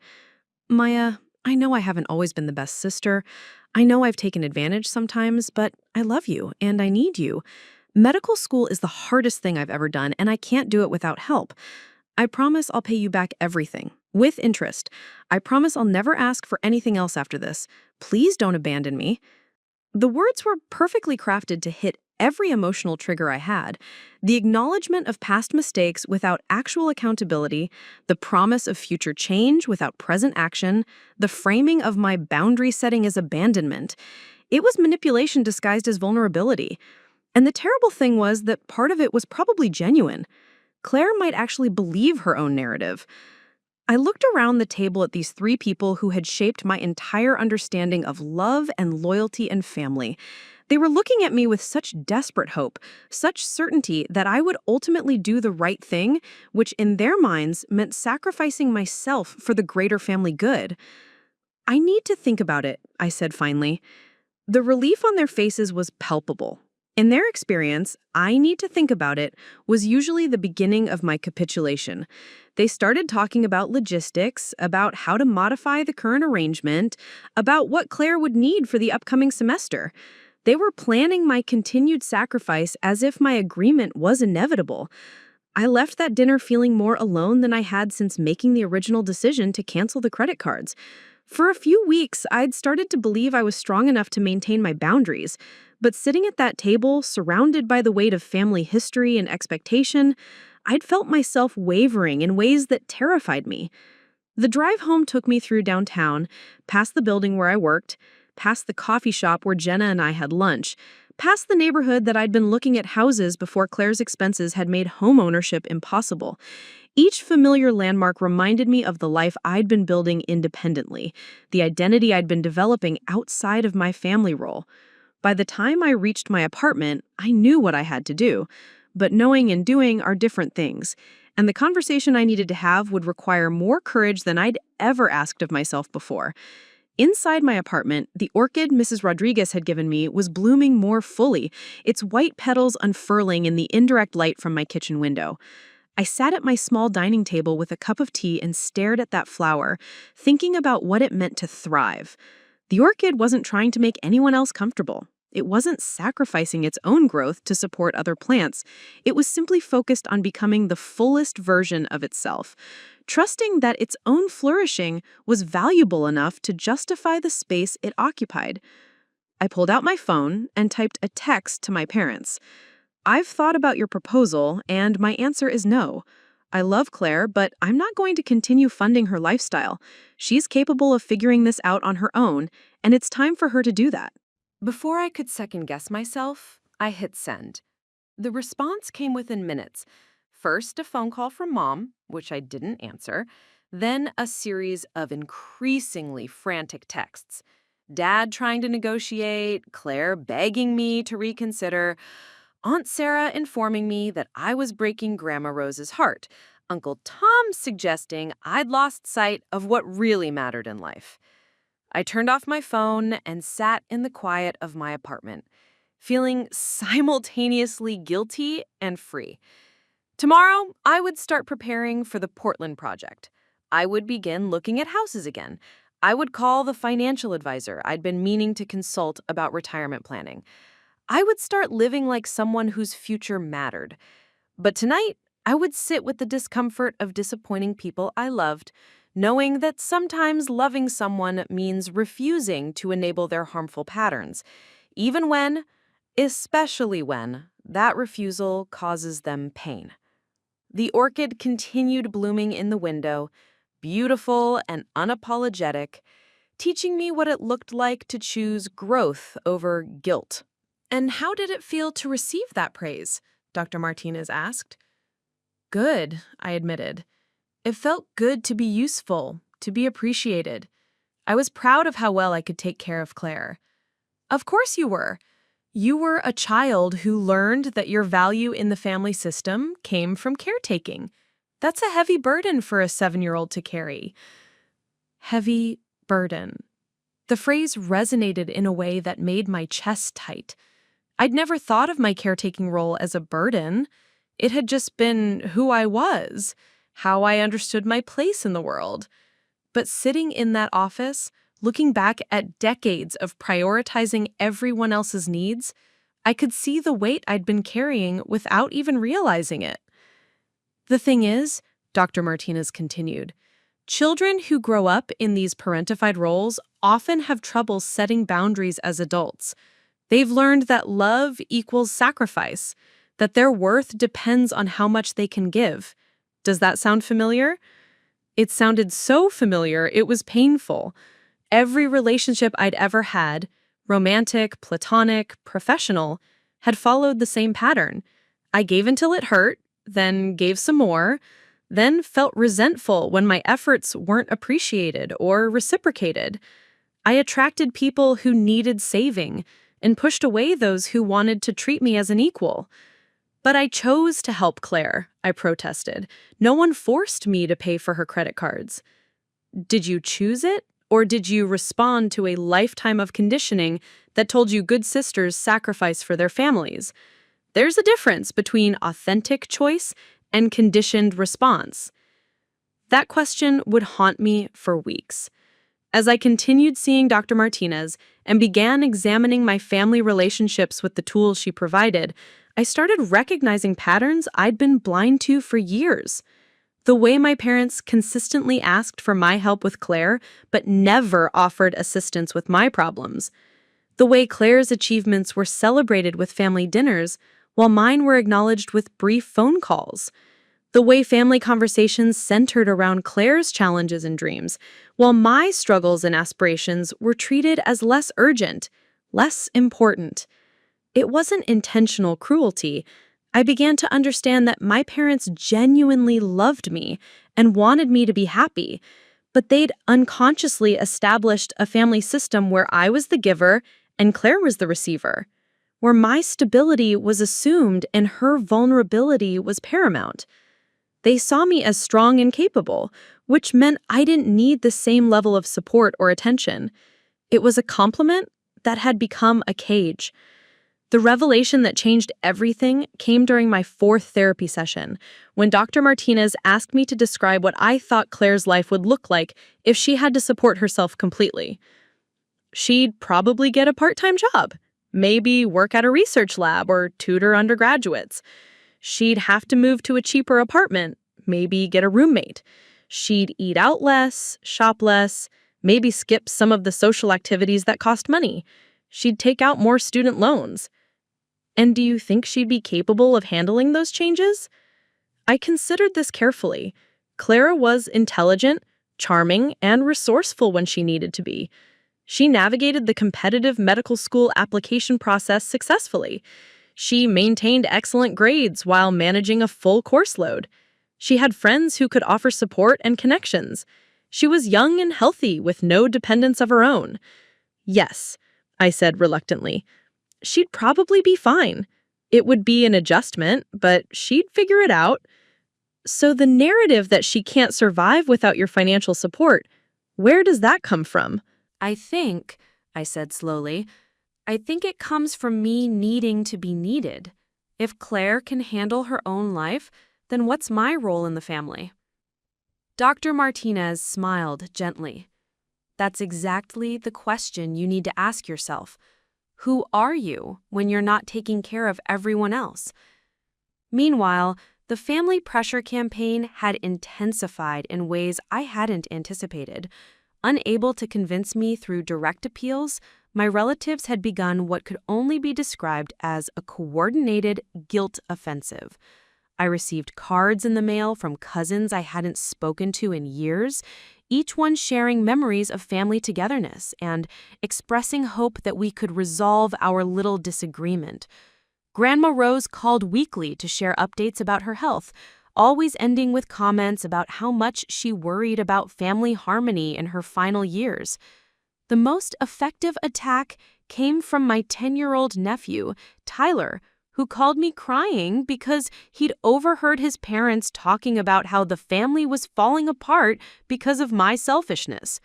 Maya, I know I haven't always been the best sister. I know I've taken advantage sometimes, but I love you and I need you. Medical school is the hardest thing I've ever done, and I can't do it without help. I promise I'll pay you back everything, with interest. I promise I'll never ask for anything else after this. Please don't abandon me. The words were perfectly crafted to hit every emotional trigger I had. The acknowledgement of past mistakes without actual accountability, the promise of future change without present action, the framing of my boundary setting as abandonment. It was manipulation disguised as vulnerability. And the terrible thing was that part of it was probably genuine. Claire might actually believe her own narrative. I looked around the table at these three people who had shaped my entire understanding of love and loyalty and family. They were looking at me with such desperate hope, such certainty that I would ultimately do the right thing, which in their minds meant sacrificing myself for the greater family good. I need to think about it, I said finally. The relief on their faces was palpable. In their experience, I need to think about it was usually the beginning of my capitulation. They started talking about logistics, about how to modify the current arrangement, about what Claire would need for the upcoming semester. They were planning my continued sacrifice as if my agreement was inevitable. I left that dinner feeling more alone than I had since making the original decision to cancel the credit cards. For a few weeks, I'd started to believe I was strong enough to maintain my boundaries, but sitting at that table, surrounded by the weight of family history and expectation, I'd felt myself wavering in ways that terrified me. The drive home took me through downtown, past the building where I worked, past the coffee shop where Jenna and I had lunch, past the neighborhood that I'd been looking at houses before Claire's expenses had made home ownership impossible. Each familiar landmark reminded me of the life I'd been building independently, the identity I'd been developing outside of my family role. By the time I reached my apartment, I knew what I had to do, but knowing and doing are different things, and the conversation I needed to have would require more courage than I'd ever asked of myself before. Inside my apartment, the orchid Mrs. Rodriguez had given me was blooming more fully, its white petals unfurling in the indirect light from my kitchen window. I sat at my small dining table with a cup of tea and stared at that flower, thinking about what it meant to thrive. The orchid wasn't trying to make anyone else comfortable. It wasn't sacrificing its own growth to support other plants. It was simply focused on becoming the fullest version of itself, trusting that its own flourishing was valuable enough to justify the space it occupied. I pulled out my phone and typed a text to my parents. "I've thought about your proposal, and my answer is no. I love Claire, but I'm not going to continue funding her lifestyle. She's capable of figuring this out on her own, and it's time for her to do that." Before I could second-guess myself, I hit send. The response came within minutes. First, a phone call from Mom, which I didn't answer, then a series of increasingly frantic texts. Dad trying to negotiate, Claire begging me to reconsider, Aunt Sarah informing me that I was breaking Grandma Rose's heart, Uncle Tom suggesting I'd lost sight of what really mattered in life. I turned off my phone and sat in the quiet of my apartment, feeling simultaneously guilty and free. Tomorrow, I would start preparing for the Portland project. I would begin looking at houses again. I would call the financial advisor I'd been meaning to consult about retirement planning. I would start living like someone whose future mattered. But tonight, I would sit with the discomfort of disappointing people I loved, knowing that sometimes loving someone means refusing to enable their harmful patterns, even when, especially when, that refusal causes them pain. The orchid continued blooming in the window, beautiful and unapologetic, teaching me what it looked like to choose growth over guilt. "And how did it feel to receive that praise?" Dr. Martinez asked. "Good," I admitted. "It felt good to be useful, to be appreciated. I was proud of how well I could take care of Claire." "Of course you were. You were a child who learned that your value in the family system came from caretaking. That's a heavy burden for a 7-year-old to carry." Heavy burden. The phrase resonated in a way that made my chest tight. I'd never thought of my caretaking role as a burden. It had just been who I was, how I understood my place in the world. But sitting in that office, looking back at decades of prioritizing everyone else's needs, I could see the weight I'd been carrying without even realizing it. "The thing is," Dr. Martinez continued, "children who grow up in these parentified roles often have trouble setting boundaries as adults. They've learned that love equals sacrifice, that their worth depends on how much they can give. Does that sound familiar?" It sounded so familiar, it was painful. Every relationship I'd ever had, romantic, platonic, professional, had followed the same pattern. I gave until it hurt, then gave some more, then felt resentful when my efforts weren't appreciated or reciprocated. I attracted people who needed saving and pushed away those who wanted to treat me as an equal. "But I chose to help Claire," I protested. "No one forced me to pay for her credit cards." "Did you choose it? Or did you respond to a lifetime of conditioning that told you good sisters sacrifice for their families?" There's a difference between authentic choice and conditioned response. That question would haunt me for weeks. As I continued seeing Dr. Martinez and began examining my family relationships with the tools she provided, I started recognizing patterns I'd been blind to for years. The way my parents consistently asked for my help with Claire, but never offered assistance with my problems. The way Claire's achievements were celebrated with family dinners, while mine were acknowledged with brief phone calls. The way family conversations centered around Claire's challenges and dreams, while my struggles and aspirations were treated as less urgent, less important. It wasn't intentional cruelty. I began to understand that my parents genuinely loved me and wanted me to be happy, but they'd unconsciously established a family system where I was the giver and Claire was the receiver, where my stability was assumed and her vulnerability was paramount. They saw me as strong and capable, which meant I didn't need the same level of support or attention. It was a compliment that had become a cage. The revelation that changed everything came during my 4th therapy session, when Dr. Martinez asked me to describe what I thought Claire's life would look like if she had to support herself completely. She'd probably get a part-time job, maybe work at a research lab or tutor undergraduates. She'd have to move to a cheaper apartment, maybe get a roommate. She'd eat out less, shop less, maybe skip some of the social activities that cost money. She'd take out more student loans. And do you think she'd be capable of handling those changes? I considered this carefully. Clara was intelligent, charming, and resourceful when she needed to be. She navigated the competitive medical school application process successfully. She maintained excellent grades while managing a full course load. She had friends who could offer support and connections. She was young and healthy with no dependence of her own. Yes, I said reluctantly. She'd probably be fine. It would be an adjustment, but she'd figure it out. So the narrative that she can't survive without your financial support, where does that come from? I think, I said slowly, I think it comes from me needing to be needed. If Claire can handle her own life, then what's my role in the family? Dr. Martinez smiled gently. That's exactly the question you need to ask yourself. Who are you when you're not taking care of everyone else? Meanwhile, the family pressure campaign had intensified in ways I hadn't anticipated. Unable to convince me through direct appeals, my relatives had begun what could only be described as a coordinated guilt offensive. I received cards in the mail from cousins I hadn't spoken to in years, each one sharing memories of family togetherness and expressing hope that we could resolve our little disagreement. Grandma Rose called weekly to share updates about her health, always ending with comments about how much she worried about family harmony in her final years. The most effective attack came from my 10-year-old nephew, Tyler, who called me crying because he'd overheard his parents talking about how the family was falling apart because of my selfishness.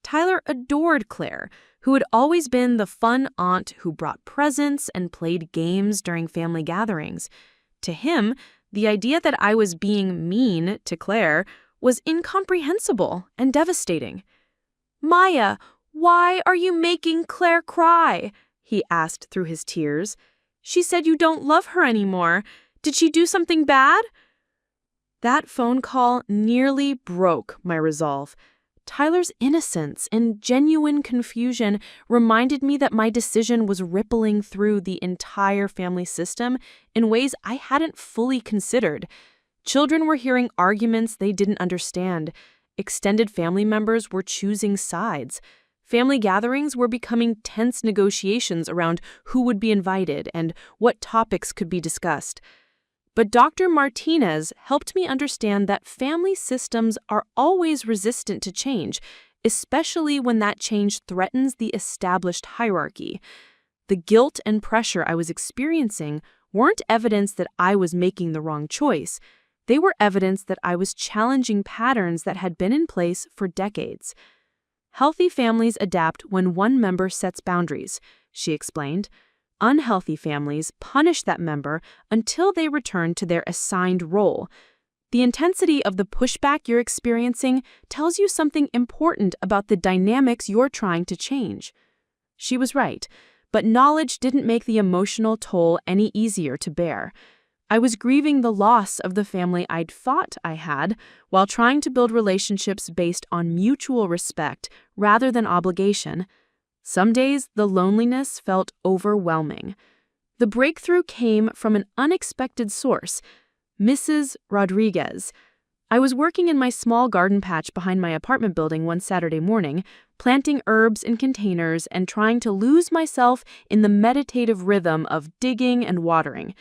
Tyler adored Claire, who had always been the fun aunt who brought presents and played games during family gatherings. To him, the idea that I was being mean to Claire was incomprehensible and devastating. "Maya, why are you making Claire cry?" he asked through his tears. "She said you don't love her anymore. Did she do something bad?" That phone call nearly broke my resolve. Tyler's innocence and genuine confusion reminded me that my decision was rippling through the entire family system in ways I hadn't fully considered. Children were hearing arguments they didn't understand. Extended family members were choosing sides. Family gatherings were becoming tense negotiations around who would be invited and what topics could be discussed. But Dr. Martinez helped me understand that family systems are always resistant to change, especially when that change threatens the established hierarchy. The guilt and pressure I was experiencing weren't evidence that I was making the wrong choice. They were evidence that I was challenging patterns that had been in place for decades. Healthy families adapt when one member sets boundaries, she explained. Unhealthy families punish that member until they return to their assigned role. The intensity of the pushback you're experiencing tells you something important about the dynamics you're trying to change. She was right, but knowledge didn't make the emotional toll any easier to bear. I was grieving the loss of the family I'd thought I had while trying to build relationships based on mutual respect rather than obligation. Some days, the loneliness felt overwhelming. The breakthrough came from an unexpected source, Mrs. Rodriguez. I was working in my small garden patch behind my apartment building one Saturday morning, planting herbs in containers and trying to lose myself in the meditative rhythm of digging and watering.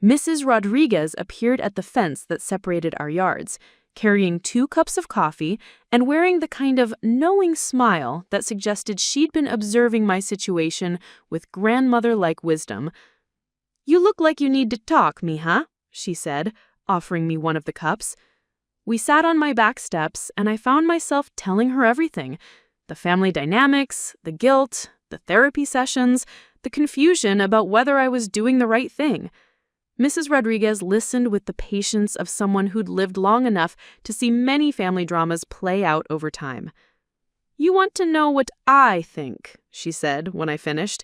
Mrs. Rodriguez appeared at the fence that separated our yards, carrying 2 cups of coffee and wearing the kind of knowing smile that suggested she'd been observing my situation with grandmother-like wisdom. "You look like you need to talk, mija," she said, offering me one of the cups. We sat on my back steps, and I found myself telling her everything: the family dynamics, the guilt, the therapy sessions, the confusion about whether I was doing the right thing. Mrs. Rodriguez listened with the patience of someone who'd lived long enough to see many family dramas play out over time. "You want to know what I think," she said when I finished.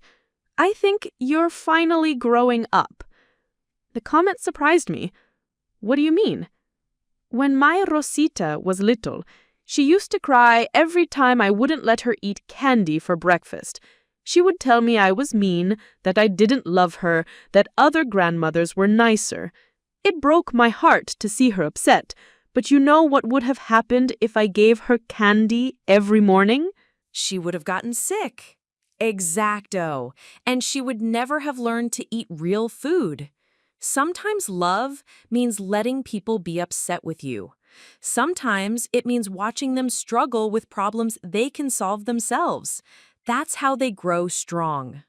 "I think you're finally growing up." The comment surprised me. "What do you mean?" When my Rosita was little, she used to cry every time I wouldn't let her eat candy for breakfast. She would tell me I was mean, that I didn't love her, that other grandmothers were nicer. It broke my heart to see her upset, but you know what would have happened if I gave her candy every morning? She would have gotten sick. Exacto. And she would never have learned to eat real food. Sometimes love means letting people be upset with you. Sometimes it means watching them struggle with problems they can solve themselves. That's how they grow strong.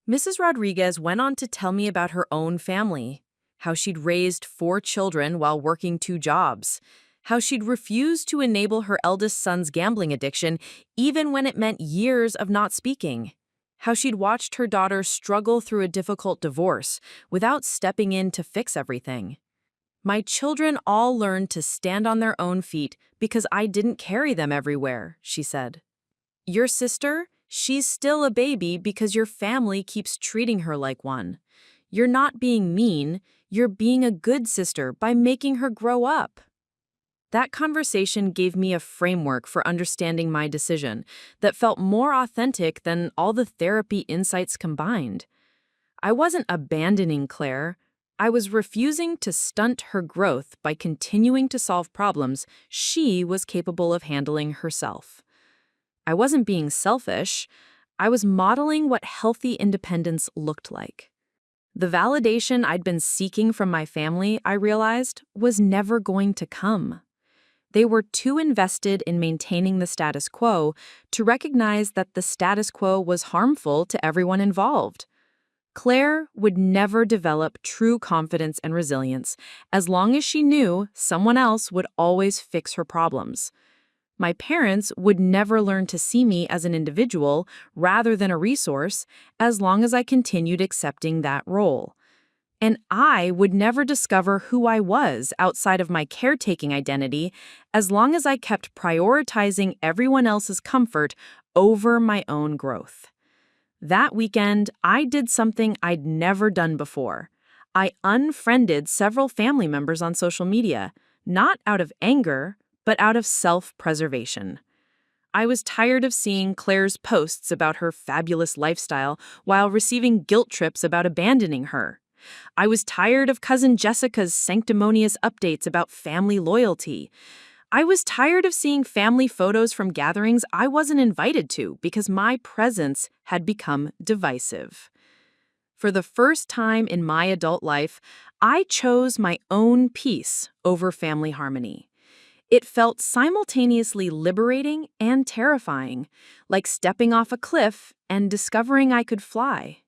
Mrs. Rodriguez went on to tell me about her own family, how she'd raised 4 children while working 2 jobs, how she'd refused to enable her eldest son's gambling addiction even when it meant years of not speaking, how she'd watched her daughter struggle through a difficult divorce without stepping in to fix everything. My children all learned to stand on their own feet because I didn't carry them everywhere, she said. Your sister, she's still a baby because your family keeps treating her like one. You're not being mean, you're being a good sister by making her grow up. That conversation gave me a framework for understanding my decision that felt more authentic than all the therapy insights combined. I wasn't abandoning Claire. I was refusing to stunt her growth by continuing to solve problems she was capable of handling herself. I wasn't being selfish. I was modeling what healthy independence looked like. The validation I'd been seeking from my family, I realized, was never going to come. They were too invested in maintaining the status quo to recognize that the status quo was harmful to everyone involved. Claire would never develop true confidence and resilience as long as she knew someone else would always fix her problems. My parents would never learn to see me as an individual rather than a resource as long as I continued accepting that role. And I would never discover who I was outside of my caretaking identity as long as I kept prioritizing everyone else's comfort over my own growth. That weekend, I did something I'd never done before. I unfriended several family members on social media, not out of anger, but out of self-preservation. I was tired of seeing Claire's posts about her fabulous lifestyle while receiving guilt trips about abandoning her. I was tired of cousin Jessica's sanctimonious updates about family loyalty. I was tired of seeing family photos from gatherings I wasn't invited to because my presence had become divisive. For the first time in my adult life, I chose my own peace over family harmony. It felt simultaneously liberating and terrifying, like stepping off a cliff and discovering I could fly.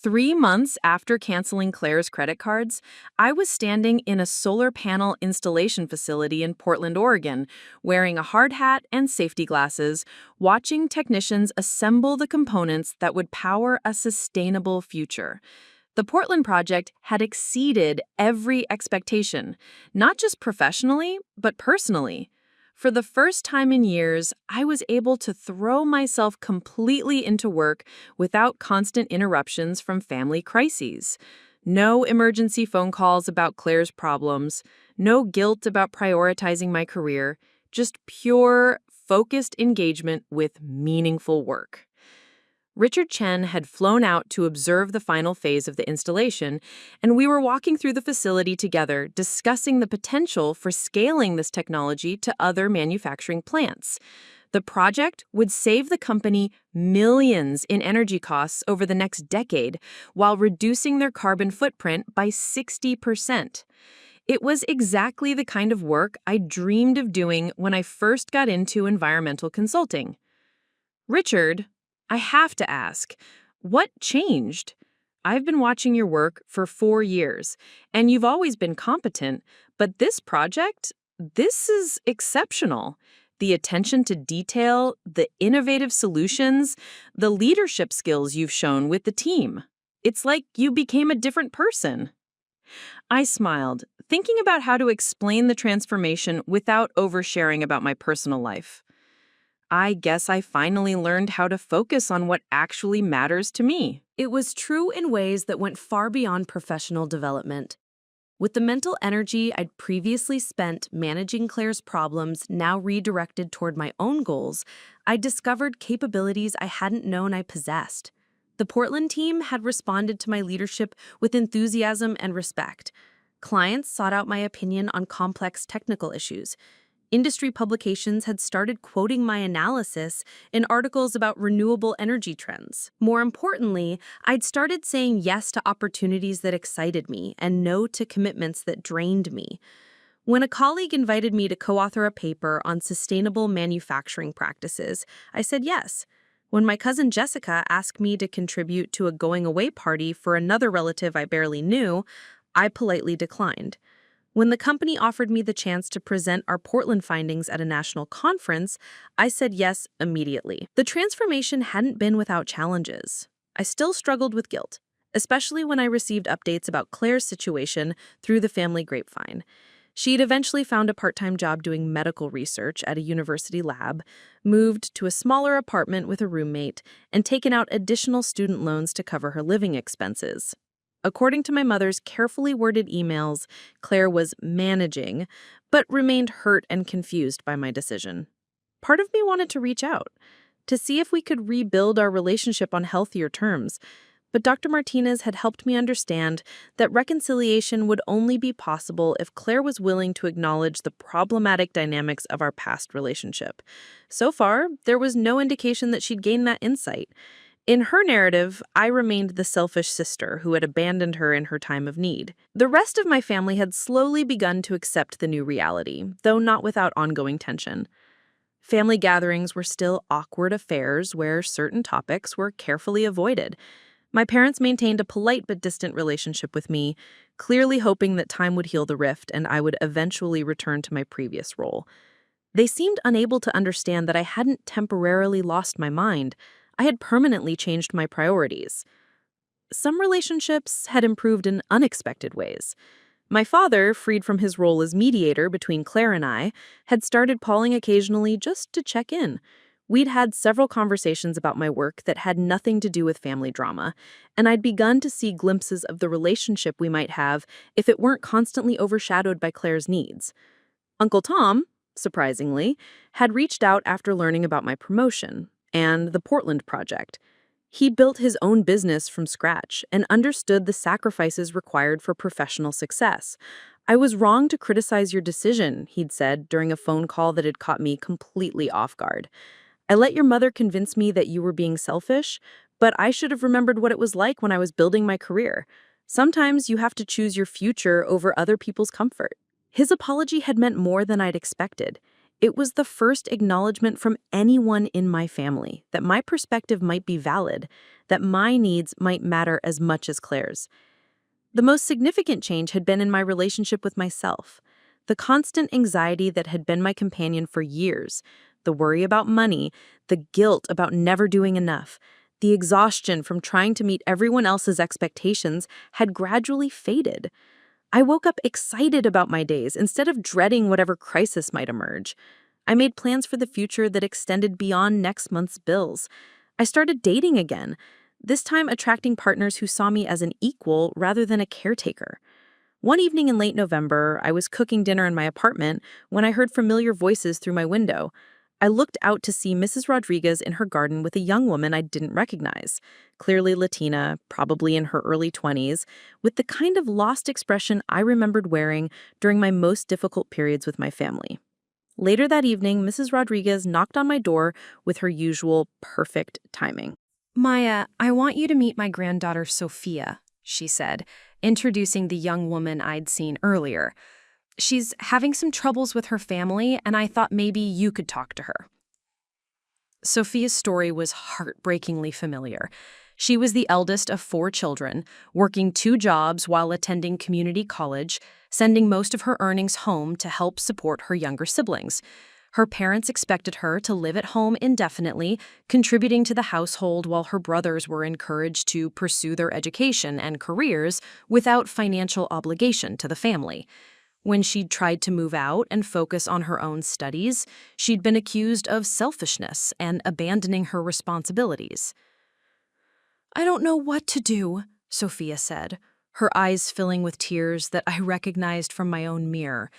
3 months after canceling Claire's credit cards, I was standing in a solar panel installation facility in Portland, Oregon, wearing a hard hat and safety glasses, watching technicians assemble the components that would power a sustainable future. The Portland project had exceeded every expectation, not just professionally, but personally. For the first time in years, I was able to throw myself completely into work without constant interruptions from family crises. No emergency phone calls about Claire's problems, no guilt about prioritizing my career, just pure, focused engagement with meaningful work. Richard Chen had flown out to observe the final phase of the installation, and we were walking through the facility together, discussing the potential for scaling this technology to other manufacturing plants. The project would save the company millions in energy costs over the next decade while reducing their carbon footprint by 60%. It was exactly the kind of work I dreamed of doing when I first got into environmental consulting. Richard, I have to ask, what changed? I've been watching your work for 4 years, and you've always been competent, but this project, this is exceptional. The attention to detail, the innovative solutions, the leadership skills you've shown with the team. It's like you became a different person. I smiled, thinking about how to explain the transformation without oversharing about my personal life. I guess I finally learned how to focus on what actually matters to me. It was true in ways that went far beyond professional development. With the mental energy I'd previously spent managing Claire's problems now redirected toward my own goals, I discovered capabilities I hadn't known I possessed. The Portland team had responded to my leadership with enthusiasm and respect. Clients sought out my opinion on complex technical issues. Industry publications had started quoting my analysis in articles about renewable energy trends. More importantly, I'd started saying yes to opportunities that excited me and no to commitments that drained me. When a colleague invited me to co-author a paper on sustainable manufacturing practices, I said yes. When my cousin Jessica asked me to contribute to a going-away party for another relative I barely knew, I politely declined. When the company offered me the chance to present our Portland findings at a national conference, I said yes immediately. The transformation hadn't been without challenges. I still struggled with guilt, especially when I received updates about Claire's situation through the family grapevine. She'd eventually found a part-time job doing medical research at a university lab, moved to a smaller apartment with a roommate, and taken out additional student loans to cover her living expenses. According to my mother's carefully worded emails, Claire was managing, but remained hurt and confused by my decision. Part of me wanted to reach out, to see if we could rebuild our relationship on healthier terms, but Dr. Martinez had helped me understand that reconciliation would only be possible if Claire was willing to acknowledge the problematic dynamics of our past relationship. So far, there was no indication that she'd gained that insight. In her narrative, I remained the selfish sister who had abandoned her in her time of need. The rest of my family had slowly begun to accept the new reality, though not without ongoing tension. Family gatherings were still awkward affairs where certain topics were carefully avoided. My parents maintained a polite but distant relationship with me, clearly hoping that time would heal the rift and I would eventually return to my previous role. They seemed unable to understand that I hadn't temporarily lost my mind. I had permanently changed my priorities. Some relationships had improved in unexpected ways. My father, freed from his role as mediator between Claire and I, had started calling occasionally just to check in. We'd had several conversations about my work that had nothing to do with family drama, and I'd begun to see glimpses of the relationship we might have if it weren't constantly overshadowed by Claire's needs. Uncle Tom, surprisingly, had reached out after learning about my promotion and the Portland project. He built his own business from scratch and understood the sacrifices required for professional success. "I was wrong to criticize your decision," he'd said during a phone call that had caught me completely off guard. "I let your mother convince me that you were being selfish, but I should have remembered what it was like when I was building my career. Sometimes you have to choose your future over other people's comfort." His apology had meant more than I'd expected. It was the first acknowledgement from anyone in my family that my perspective might be valid, that my needs might matter as much as Claire's. The most significant change had been in my relationship with myself. The constant anxiety that had been my companion for years, the worry about money, the guilt about never doing enough, the exhaustion from trying to meet everyone else's expectations had gradually faded. I woke up excited about my days instead of dreading whatever crisis might emerge. I made plans for the future that extended beyond next month's bills. I started dating again, this time attracting partners who saw me as an equal rather than a caretaker. One evening in late November, I was cooking dinner in my apartment when I heard familiar voices through my window. I looked out to see Mrs. Rodriguez in her garden with a young woman I didn't recognize, clearly Latina, probably in her early 20s, with the kind of lost expression I remembered wearing during my most difficult periods with my family. Later that evening, Mrs. Rodriguez knocked on my door with her usual perfect timing. "Maya, I want you to meet my granddaughter Sophia," she said, introducing the young woman I'd seen earlier. "She's having some troubles with her family, and I thought maybe you could talk to her." Sophia's story was heartbreakingly familiar. She was the eldest of 4 children, working 2 jobs while attending community college, sending most of her earnings home to help support her younger siblings. Her parents expected her to live at home indefinitely, contributing to the household while her brothers were encouraged to pursue their education and careers without financial obligation to the family. When she'd tried to move out and focus on her own studies, she'd been accused of selfishness and abandoning her responsibilities. "I don't know what to do," Sophia said. her eyes filling with tears that I recognized from my own mirror.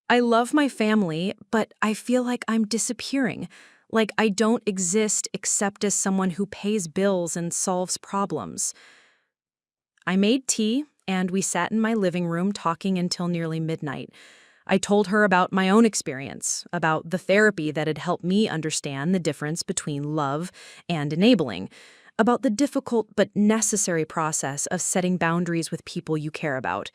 I love my family, but I feel like I'm disappearing, like I don't exist except as someone who pays bills and solves problems. I made tea, and we sat in my living room talking until nearly midnight. I told her about my own experience, about the therapy that had helped me understand the difference between love and enabling, about the difficult but necessary process of setting boundaries with people you care about.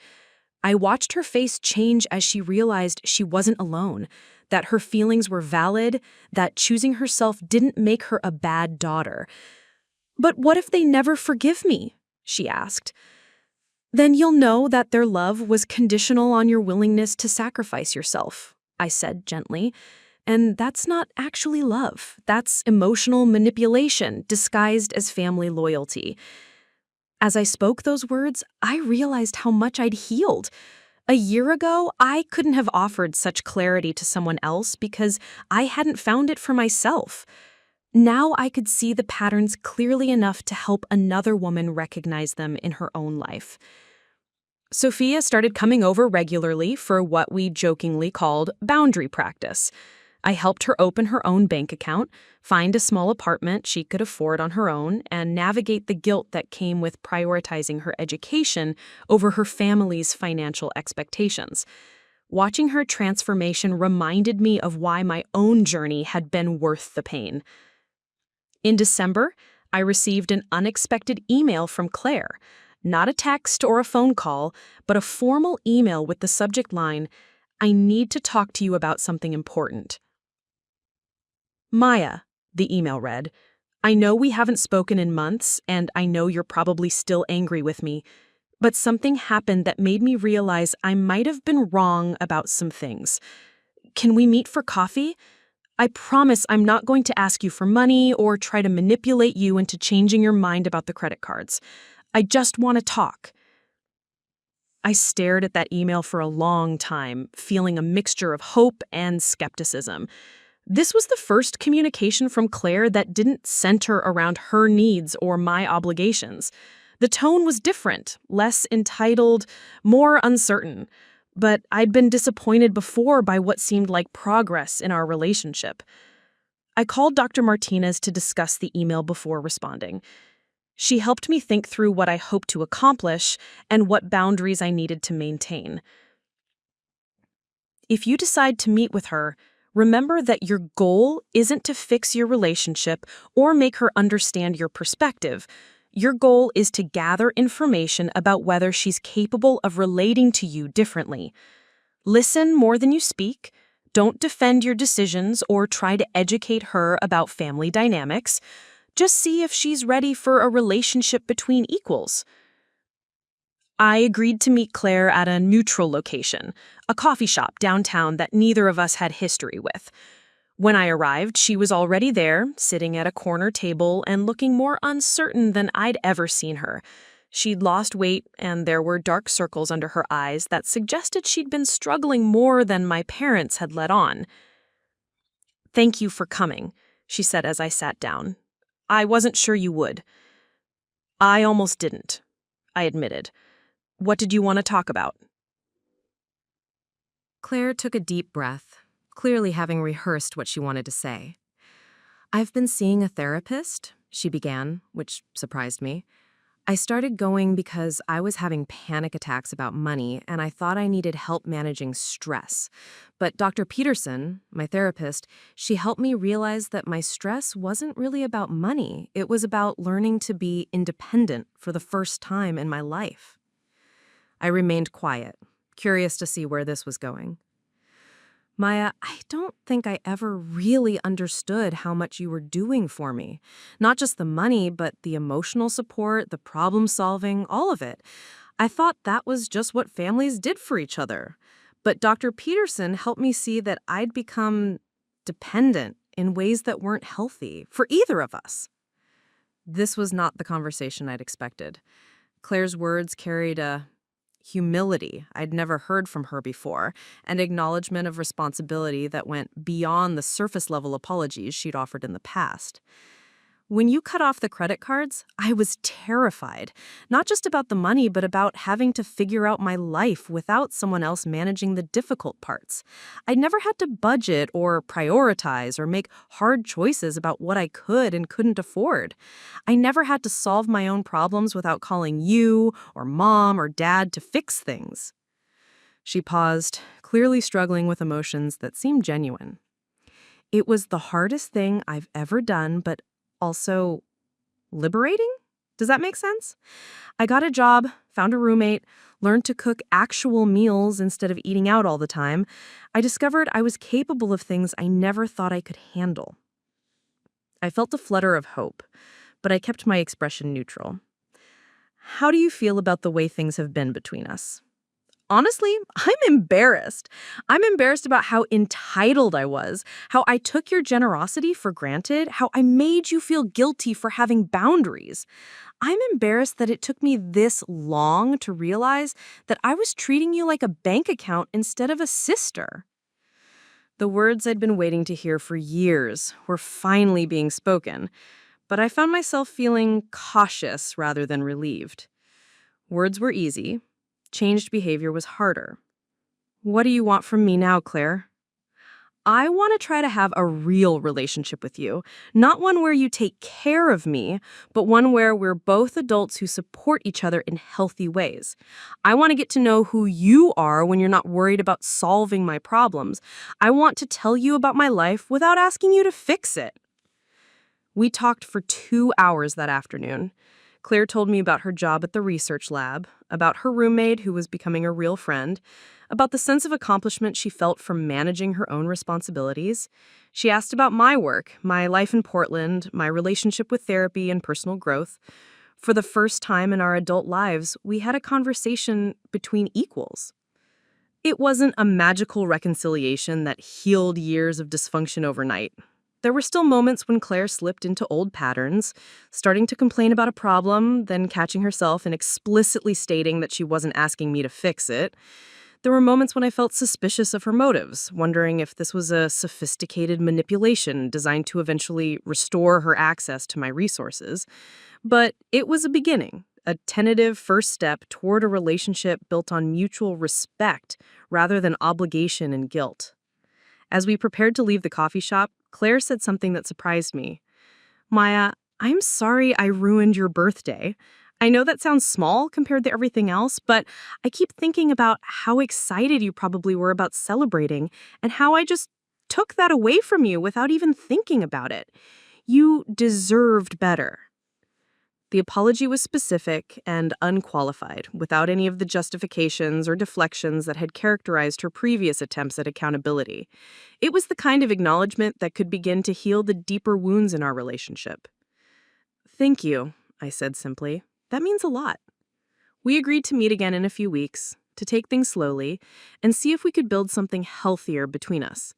I watched her face change as she realized she wasn't alone, that her feelings were valid, that choosing herself didn't make her a bad daughter. "But what if they never forgive me?" she asked. "Then you'll know that their love was conditional on your willingness to sacrifice yourself," I said gently. "And that's not actually love. That's emotional manipulation disguised as family loyalty." As I spoke those words, I realized how much I'd healed. A year ago, I couldn't have offered such clarity to someone else because I hadn't found it for myself. Now I could see the patterns clearly enough to help another woman recognize them in her own life. Sophia started coming over regularly for what we jokingly called boundary practice. I helped her open her own bank account, find a small apartment she could afford on her own, and navigate the guilt that came with prioritizing her education over her family's financial expectations. Watching her transformation reminded me of why my own journey had been worth the pain. In December, I received an unexpected email from Claire. Not a text or a phone call, but a formal email with the subject line, "I need to talk to you about something important." "Maya," the email read, "I know we haven't spoken in months, and I know you're probably still angry with me, but something happened that made me realize I might have been wrong about some things. Can we meet for coffee? I promise I'm not going to ask you for money or try to manipulate you into changing your mind about the credit cards. I just want to talk." I stared at that email for a long time, feeling a mixture of hope and skepticism. This was the first communication from Claire that didn't center around her needs or my obligations. The tone was different, less entitled, more uncertain. But I'd been disappointed before by what seemed like progress in our relationship. I called Dr. Martinez to discuss the email before responding. She helped me think through what I hoped to accomplish and what boundaries I needed to maintain. "If you decide to meet with her, remember that your goal isn't to fix your relationship or make her understand your perspective. Your goal is to gather information about whether she's capable of relating to you differently. Listen more than you speak. Don't defend your decisions or try to educate her about family dynamics. Just see if she's ready for a relationship between equals." I agreed to meet Claire at a neutral location, a coffee shop downtown that neither of us had history with. When I arrived, she was already there, sitting at a corner table and looking more uncertain than I'd ever seen her. She'd lost weight, and there were dark circles under her eyes that suggested she'd been struggling more than my parents had let on. "Thank you for coming," she said as I sat down. "I wasn't sure you would." "I almost didn't," I admitted. "What did you want to talk about?" Claire took a deep breath, clearly having rehearsed what she wanted to say. "I've been seeing a therapist," she began, which surprised me. "I started going because I was having panic attacks about money, and I thought I needed help managing stress. But Dr. Peterson, my therapist, she helped me realize that my stress wasn't really about money. It was about learning to be independent for the first time in my life." I remained quiet, curious to see where this was going. "Maya, I don't think I ever really understood how much you were doing for me. Not just the money, but the emotional support, the problem solving, all of it. I thought that was just what families did for each other. But Dr. Peterson helped me see that I'd become dependent in ways that weren't healthy for either of us." This was not the conversation I'd expected. Claire's words carried a humility I'd never heard from her before, and acknowledgement of responsibility that went beyond the surface-level apologies she'd offered in the past. When you cut off the credit cards, I was terrified. Not just about the money, but about having to figure out my life without someone else managing the difficult parts. I never had to budget or prioritize or make hard choices about what I could and couldn't afford. I never had to solve my own problems without calling you or mom or dad to fix things. She paused, clearly struggling with emotions that seemed genuine. It was the hardest thing I've ever done, but also liberating? Does that make sense? I got a job, found a roommate, learned to cook actual meals instead of eating out all the time. I discovered I was capable of things I never thought I could handle. I felt a flutter of hope, but I kept my expression neutral. How do you feel about the way things have been between us? Honestly, I'm embarrassed. I'm embarrassed about how entitled I was, how I took your generosity for granted, how I made you feel guilty for having boundaries. I'm embarrassed that it took me this long to realize that I was treating you like a bank account instead of a sister. The words I'd been waiting to hear for years were finally being spoken, but I found myself feeling cautious rather than relieved. Words were easy. Changed behavior was harder. What do you want from me now, Claire? I want to try to have a real relationship with you, not one where you take care of me, but one where we're both adults who support each other in healthy ways. I want to get to know who you are when you're not worried about solving my problems. I want to tell you about my life without asking you to fix it. We talked for 2 hours that afternoon. Claire told me about her job at the research lab, about her roommate who was becoming a real friend, about the sense of accomplishment she felt from managing her own responsibilities. She asked about my work, my life in Portland, my relationship with therapy and personal growth. For the first time in our adult lives, we had a conversation between equals. It wasn't a magical reconciliation that healed years of dysfunction overnight. There were still moments when Claire slipped into old patterns, starting to complain about a problem, then catching herself and explicitly stating that she wasn't asking me to fix it. There were moments when I felt suspicious of her motives, wondering if this was a sophisticated manipulation designed to eventually restore her access to my resources. But it was a beginning, a tentative first step toward a relationship built on mutual respect rather than obligation and guilt. As we prepared to leave the coffee shop, Claire said something that surprised me. Maya, I'm sorry I ruined your birthday. I know that sounds small compared to everything else, but I keep thinking about how excited you probably were about celebrating and how I just took that away from you without even thinking about it. You deserved better. The apology was specific and unqualified, without any of the justifications or deflections that had characterized her previous attempts at accountability. It was the kind of acknowledgement that could begin to heal the deeper wounds in our relationship. Thank you, I said simply. That means a lot. We agreed to meet again in a few weeks, to take things slowly, and see if we could build something healthier between us.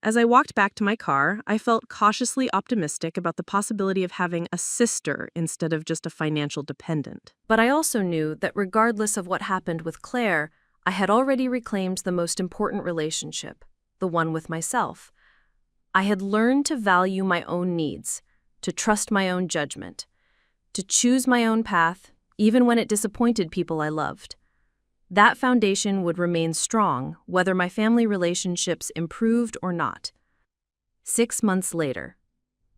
As I walked back to my car, I felt cautiously optimistic about the possibility of having a sister instead of just a financial dependent. But I also knew that regardless of what happened with Claire, I had already reclaimed the most important relationship, the one with myself. I had learned to value my own needs, to trust my own judgment, to choose my own path, even when it disappointed people I loved. That foundation would remain strong, whether my family relationships improved or not. 6 months later,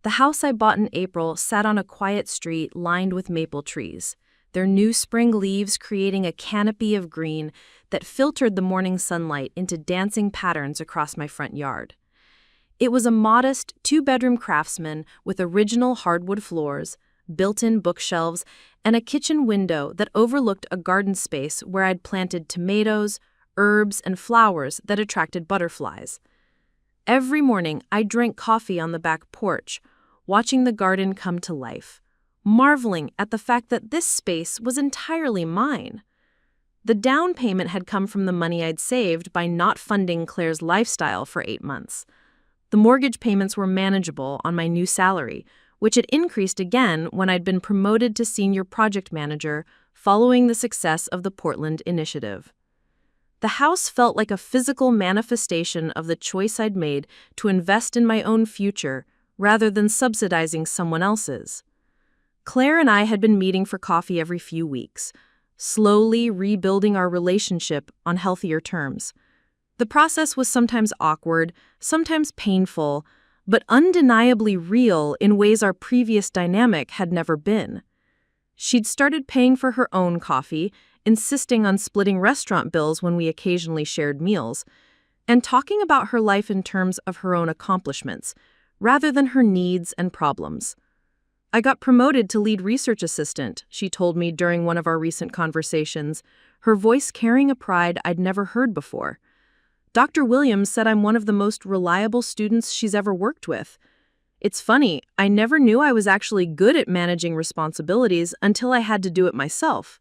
the house I bought in April sat on a quiet street lined with maple trees, their new spring leaves creating a canopy of green that filtered the morning sunlight into dancing patterns across my front yard. It was a modest 2-bedroom craftsman with original hardwood floors, built-in bookshelves, and a kitchen window that overlooked a garden space where I'd planted tomatoes, herbs, and flowers that attracted butterflies. Every morning, I drank coffee on the back porch, watching the garden come to life, marveling at the fact that this space was entirely mine. The down payment had come from the money I'd saved by not funding Claire's lifestyle for 8 months. The mortgage payments were manageable on my new salary, which had increased again when I'd been promoted to senior project manager following the success of the Portland initiative. The house felt like a physical manifestation of the choice I'd made to invest in my own future rather than subsidizing someone else's. Claire and I had been meeting for coffee every few weeks, slowly rebuilding our relationship on healthier terms. The process was sometimes awkward, sometimes painful, but undeniably real in ways our previous dynamic had never been. She'd started paying for her own coffee, insisting on splitting restaurant bills when we occasionally shared meals, and talking about her life in terms of her own accomplishments, rather than her needs and problems. I got promoted to lead research assistant, she told me during one of our recent conversations, her voice carrying a pride I'd never heard before. Dr. Williams said I'm one of the most reliable students she's ever worked with. It's funny, I never knew I was actually good at managing responsibilities until I had to do it myself.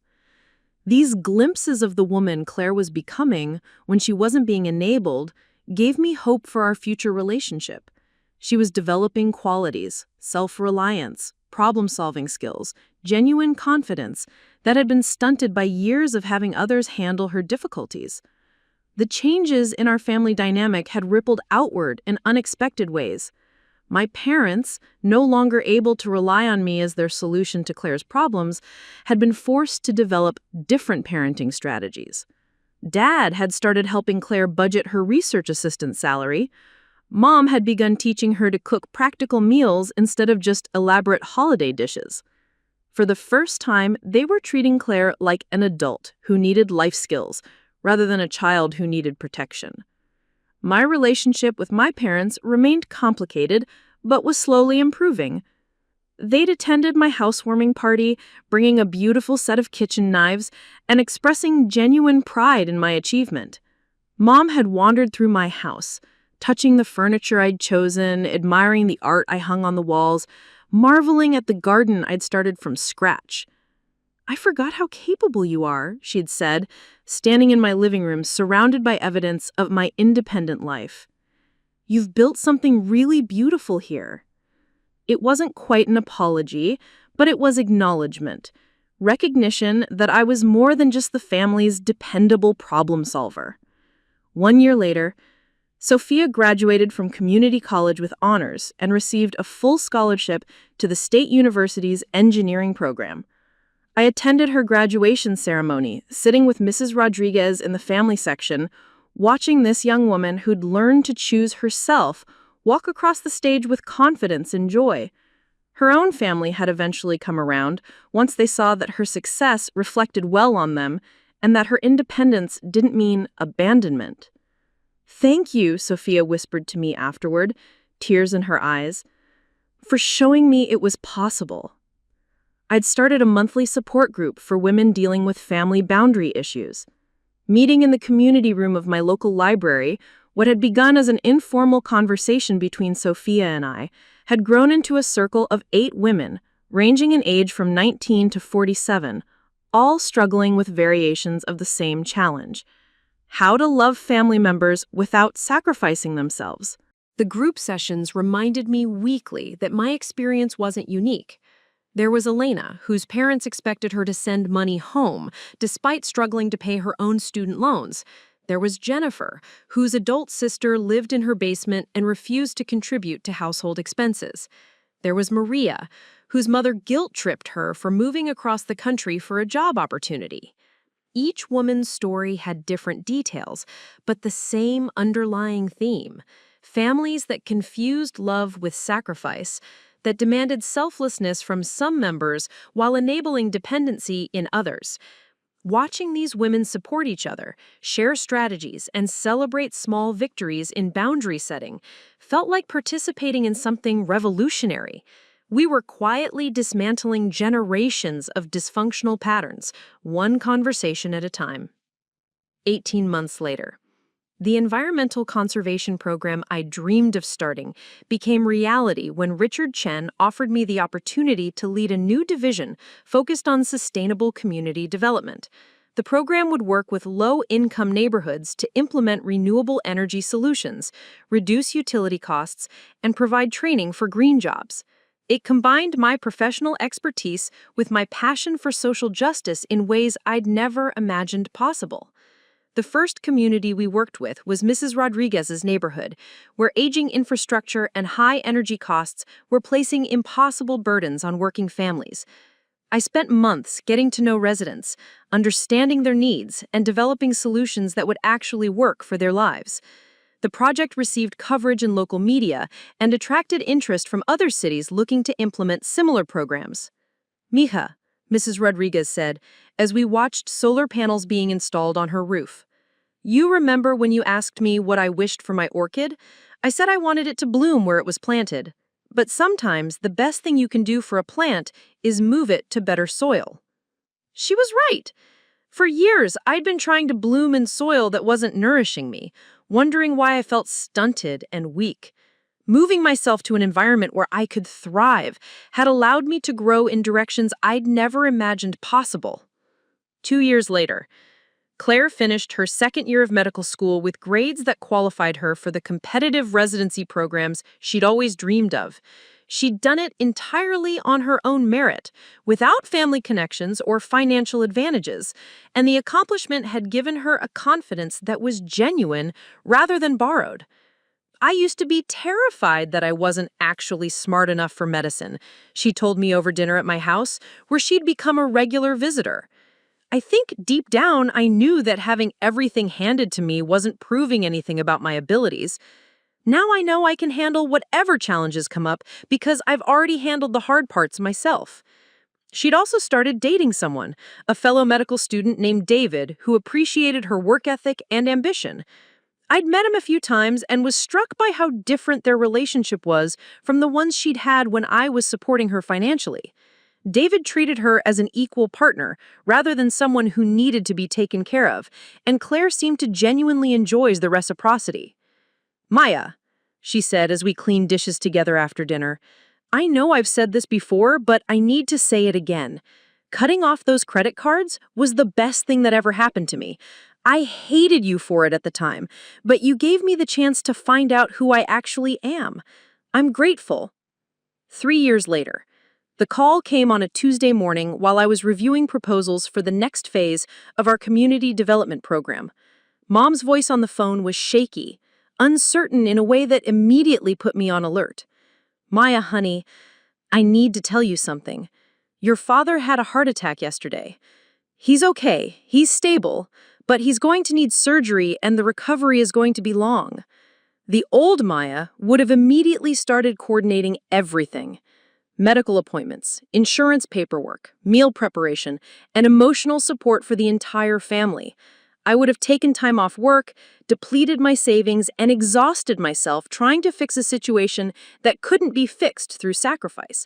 These glimpses of the woman Claire was becoming when she wasn't being enabled gave me hope for our future relationship. She was developing qualities, self-reliance, problem-solving skills, genuine confidence that had been stunted by years of having others handle her difficulties. The changes in our family dynamic had rippled outward in unexpected ways. My parents, no longer able to rely on me as their solution to Claire's problems, had been forced to develop different parenting strategies. Dad had started helping Claire budget her research assistant salary. Mom had begun teaching her to cook practical meals instead of just elaborate holiday dishes. For the first time, they were treating Claire like an adult who needed life skills, rather than a child who needed protection. My relationship with my parents remained complicated, but was slowly improving. They'd attended my housewarming party, bringing a beautiful set of kitchen knives and expressing genuine pride in my achievement. Mom had wandered through my house, touching the furniture I'd chosen, admiring the art I hung on the walls, marveling at the garden I'd started from scratch. "I forgot how capable you are," she'd said, standing in my living room surrounded by evidence of my independent life. "You've built something really beautiful here." It wasn't quite an apology, but it was acknowledgement, recognition that I was more than just the family's dependable problem solver. 1 year later, Sophia graduated from community college with honors and received a full scholarship to the State University's engineering program. I attended her graduation ceremony, sitting with Mrs. Rodriguez in the family section, watching this young woman who'd learned to choose herself walk across the stage with confidence and joy. Her own family had eventually come around once they saw that her success reflected well on them and that her independence didn't mean abandonment. "Thank you," Sophia whispered to me afterward, tears in her eyes, "for showing me it was possible." I'd started a monthly support group for women dealing with family boundary issues. Meeting in the community room of my local library, what had begun as an informal conversation between Sophia and I had grown into a circle of 8 women, ranging in age from 19 to 47, all struggling with variations of the same challenge: how to love family members without sacrificing themselves. The group sessions reminded me weekly that my experience wasn't unique. There was Elena, whose parents expected her to send money home, despite struggling to pay her own student loans. There was Jennifer, whose adult sister lived in her basement and refused to contribute to household expenses. There was Maria, whose mother guilt-tripped her for moving across the country for a job opportunity. Each woman's story had different details, but the same underlying theme: families that confused love with sacrifice, that demanded selflessness from some members while enabling dependency in others. Watching these women support each other, share strategies, and celebrate small victories in boundary setting felt like participating in something revolutionary. We were quietly dismantling generations of dysfunctional patterns, one conversation at a time. 18 months later, the environmental conservation program I dreamed of starting became reality when Richard Chen offered me the opportunity to lead a new division focused on sustainable community development. The program would work with low-income neighborhoods to implement renewable energy solutions, reduce utility costs, and provide training for green jobs. It combined my professional expertise with my passion for social justice in ways I'd never imagined possible. The first community we worked with was Mrs. Rodriguez's neighborhood, where aging infrastructure and high energy costs were placing impossible burdens on working families. I spent months getting to know residents, understanding their needs, and developing solutions that would actually work for their lives. The project received coverage in local media and attracted interest from other cities looking to implement similar programs. Mija, Mrs. Rodriguez said, as we watched solar panels being installed on her roof. You remember when you asked me what I wished for my orchid? I said I wanted it to bloom where it was planted. But sometimes the best thing you can do for a plant is move it to better soil. She was right. For years, I'd been trying to bloom in soil that wasn't nourishing me, wondering why I felt stunted and weak. Moving myself to an environment where I could thrive had allowed me to grow in directions I'd never imagined possible. 2 years later, Claire finished her second year of medical school with grades that qualified her for the competitive residency programs she'd always dreamed of. She'd done it entirely on her own merit, without family connections or financial advantages, and the accomplishment had given her a confidence that was genuine rather than borrowed. I used to be terrified that I wasn't actually smart enough for medicine, she told me over dinner at my house, where she'd become a regular visitor. I think deep down I knew that having everything handed to me wasn't proving anything about my abilities. Now I know I can handle whatever challenges come up because I've already handled the hard parts myself. She'd also started dating someone, a fellow medical student named David, who appreciated her work ethic and ambition. I'd met him a few times and was struck by how different their relationship was from the ones she'd had when I was supporting her financially. David treated her as an equal partner, rather than someone who needed to be taken care of, and Claire seemed to genuinely enjoy the reciprocity. Maya, she said as we cleaned dishes together after dinner, I know I've said this before, but I need to say it again. Cutting off those credit cards was the best thing that ever happened to me. I hated you for it at the time, but you gave me the chance to find out who I actually am. I'm grateful. 3 years later, the call came on a Tuesday morning while I was reviewing proposals for the next phase of our community development program. Mom's voice on the phone was shaky, uncertain in a way that immediately put me on alert. Maya, honey, I need to tell you something. Your father had a heart attack yesterday. He's okay, he's stable, but he's going to need surgery and the recovery is going to be long. The old Maya would have immediately started coordinating everything. Medical appointments, insurance paperwork, meal preparation, and emotional support for the entire family. I would have taken time off work, depleted my savings, and exhausted myself trying to fix a situation that couldn't be fixed through sacrifice.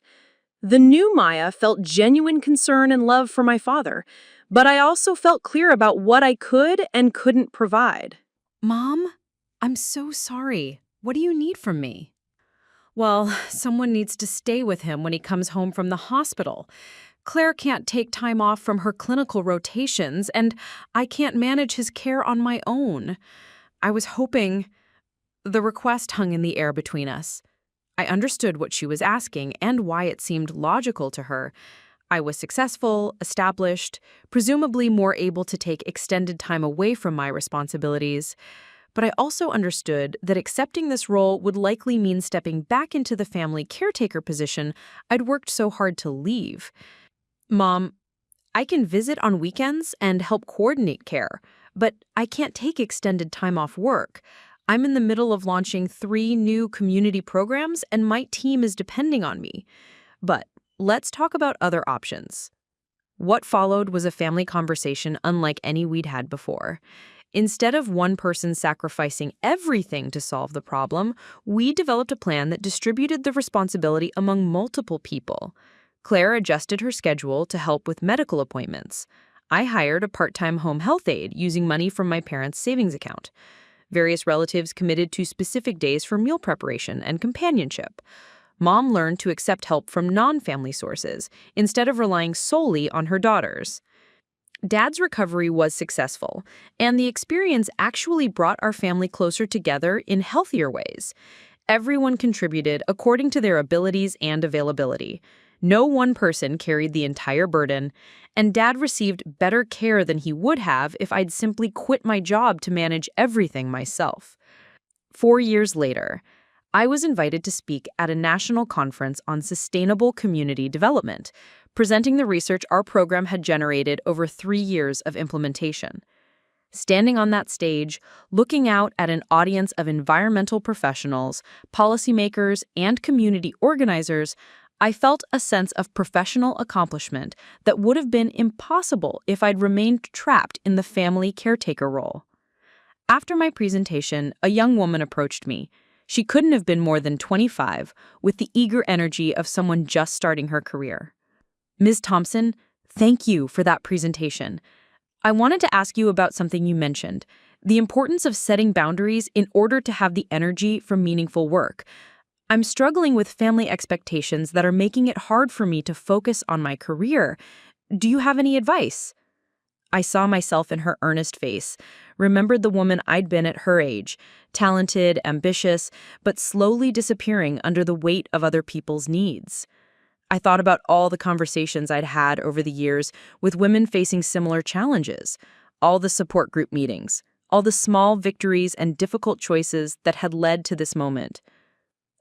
The new Maya felt genuine concern and love for my father, but I also felt clear about what I could and couldn't provide. Mom, I'm so sorry. What do you need from me? Well, someone needs to stay with him when he comes home from the hospital. Claire can't take time off from her clinical rotations, and I can't manage his care on my own. I was hoping... The request hung in the air between us. I understood what she was asking and why it seemed logical to her. I was successful, established, presumably more able to take extended time away from my responsibilities. But I also understood that accepting this role would likely mean stepping back into the family caretaker position I'd worked so hard to leave. Mom, I can visit on weekends and help coordinate care, but I can't take extended time off work. I'm in the middle of launching 3 new community programs, and my team is depending on me. But let's talk about other options. What followed was a family conversation unlike any we'd had before. Instead of one person sacrificing everything to solve the problem, we developed a plan that distributed the responsibility among multiple people. Claire adjusted her schedule to help with medical appointments. I hired a part-time home health aide using money from my parents' savings account. Various relatives committed to specific days for meal preparation and companionship. Mom learned to accept help from non-family sources instead of relying solely on her daughters. Dad's recovery was successful, and the experience actually brought our family closer together in healthier ways. Everyone contributed according to their abilities and availability. No one person carried the entire burden, and Dad received better care than he would have if I'd simply quit my job to manage everything myself. 4 years later, I was invited to speak at a national conference on sustainable community development, presenting the research our program had generated over 3 years of implementation. Standing on that stage, looking out at an audience of environmental professionals, policymakers, and community organizers, I felt a sense of professional accomplishment that would have been impossible if I'd remained trapped in the family caretaker role. After my presentation, a young woman approached me. She couldn't have been more than 25, with the eager energy of someone just starting her career. "Ms. Thompson, thank you for that presentation. I wanted to ask you about something you mentioned, the importance of setting boundaries in order to have the energy for meaningful work. I'm struggling with family expectations that are making it hard for me to focus on my career. Do you have any advice?" I saw myself in her earnest face, remembered the woman I'd been at her age, talented, ambitious, but slowly disappearing under the weight of other people's needs. I thought about all the conversations I'd had over the years with women facing similar challenges, all the support group meetings, all the small victories and difficult choices that had led to this moment.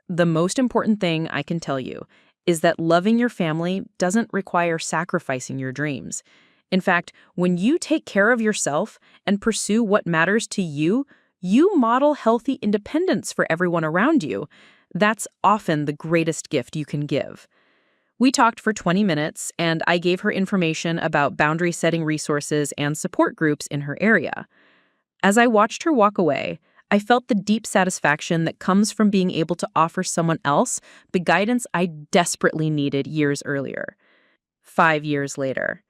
The most important thing I can tell you is that loving your family doesn't require sacrificing your dreams. In fact, when you take care of yourself and pursue what matters to you, you model healthy independence for everyone around you. That's often the greatest gift you can give. We talked for 20 minutes, and I gave her information about boundary-setting resources and support groups in her area. As I watched her walk away, I felt the deep satisfaction that comes from being able to offer someone else the guidance I desperately needed years earlier. 5 years later.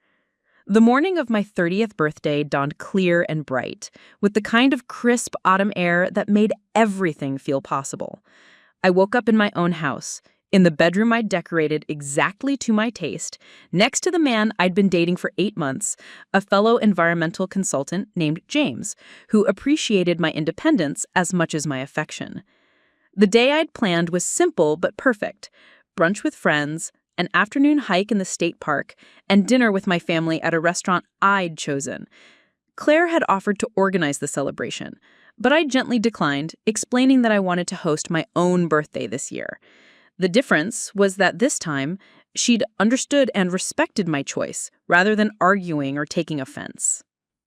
The morning of my 30th birthday dawned clear and bright, with the kind of crisp autumn air that made everything feel possible. I woke up in my own house, in the bedroom I'd decorated exactly to my taste, next to the man I'd been dating for 8 months, a fellow environmental consultant named James, who appreciated my independence as much as my affection. The day I'd planned was simple but perfect: brunch with friends, an afternoon hike in the state park, and dinner with my family at a restaurant I'd chosen. Claire had offered to organize the celebration, but I gently declined, explaining that I wanted to host my own birthday this year. The difference was that this time, she'd understood and respected my choice, rather than arguing or taking offense.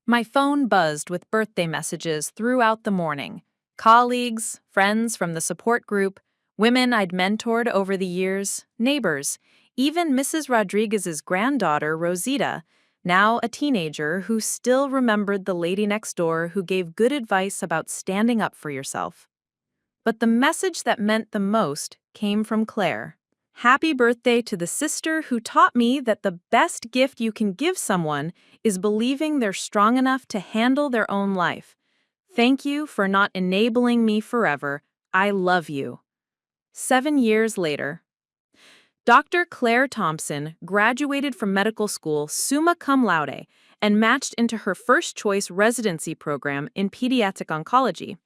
My phone buzzed with birthday messages throughout the morning. Colleagues, friends from the support group, women I'd mentored over the years, neighbors, even Mrs. Rodriguez's granddaughter, Rosita, now a teenager who still remembered the lady next door who gave good advice about standing up for yourself. But the message that meant the most came from Claire. "Happy birthday to the sister who taught me that the best gift you can give someone is believing they're strong enough to handle their own life. Thank you for not enabling me forever. I love you." 7 years later. Dr. Claire Thompson graduated from medical school summa cum laude and matched into her first-choice residency program in pediatric oncology.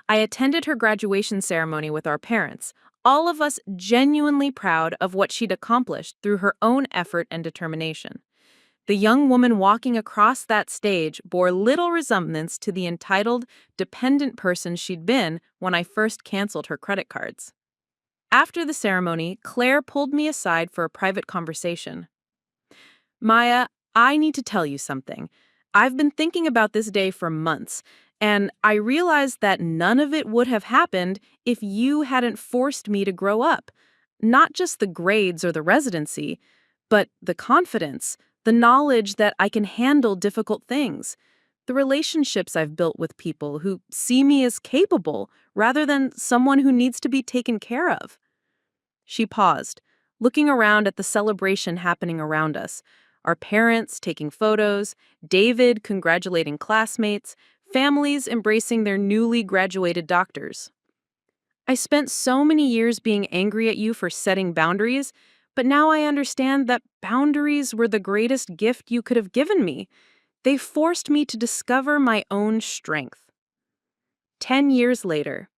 I attended her graduation ceremony with our parents, all of us genuinely proud of what she'd accomplished through her own effort and determination. The young woman walking across that stage bore little resemblance to the entitled, dependent person she'd been when I first canceled her credit cards. After the ceremony, Claire pulled me aside for a private conversation. "Maya, I need to tell you something. I've been thinking about this day for months, and I realized that none of it would have happened if you hadn't forced me to grow up. Not just the grades or the residency, but the confidence, the knowledge that I can handle difficult things, the relationships I've built with people who see me as capable rather than someone who needs to be taken care of." She paused, looking around at the celebration happening around us, our parents taking photos, David congratulating classmates, families embracing their newly graduated doctors. "I spent so many years being angry at you for setting boundaries, but now I understand that boundaries were the greatest gift you could have given me. They forced me to discover my own strength." 10 years later.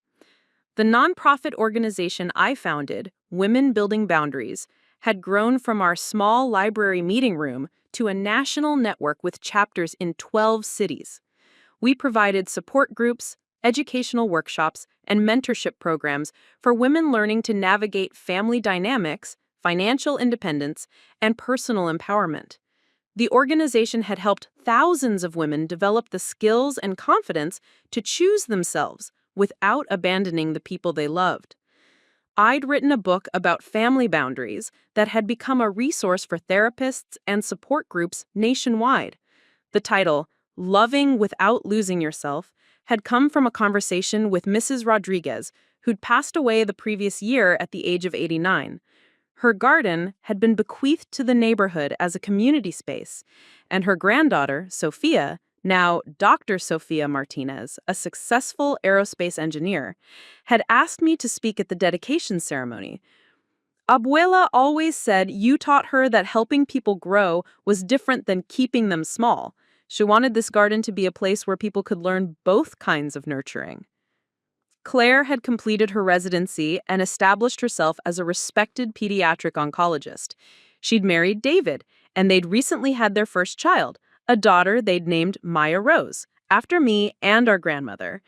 The nonprofit organization I founded, Women Building Boundaries, had grown from our small library meeting room to a national network with chapters in 12 cities. We provided support groups, educational workshops, and mentorship programs for women learning to navigate family dynamics, financial independence, and personal empowerment. The organization had helped thousands of women develop the skills and confidence to choose themselves without abandoning the people they loved. I'd written a book about family boundaries that had become a resource for therapists and support groups nationwide. The title, Loving Without Losing Yourself, had come from a conversation with Mrs. Rodriguez, who'd passed away the previous year at the age of 89. Her garden had been bequeathed to the neighborhood as a community space, and her granddaughter, Sophia, now Dr. Sophia Martinez, a successful aerospace engineer, had asked me to speak at the dedication ceremony. Abuela always said you taught her that helping people grow was different than keeping them small. She wanted this garden to be a place where people could learn both kinds of nurturing. Claire had completed her residency and established herself as a respected pediatric oncologist. She'd married David, and they'd recently had their first child, a daughter they'd named Maya Rose, after me and our grandmother.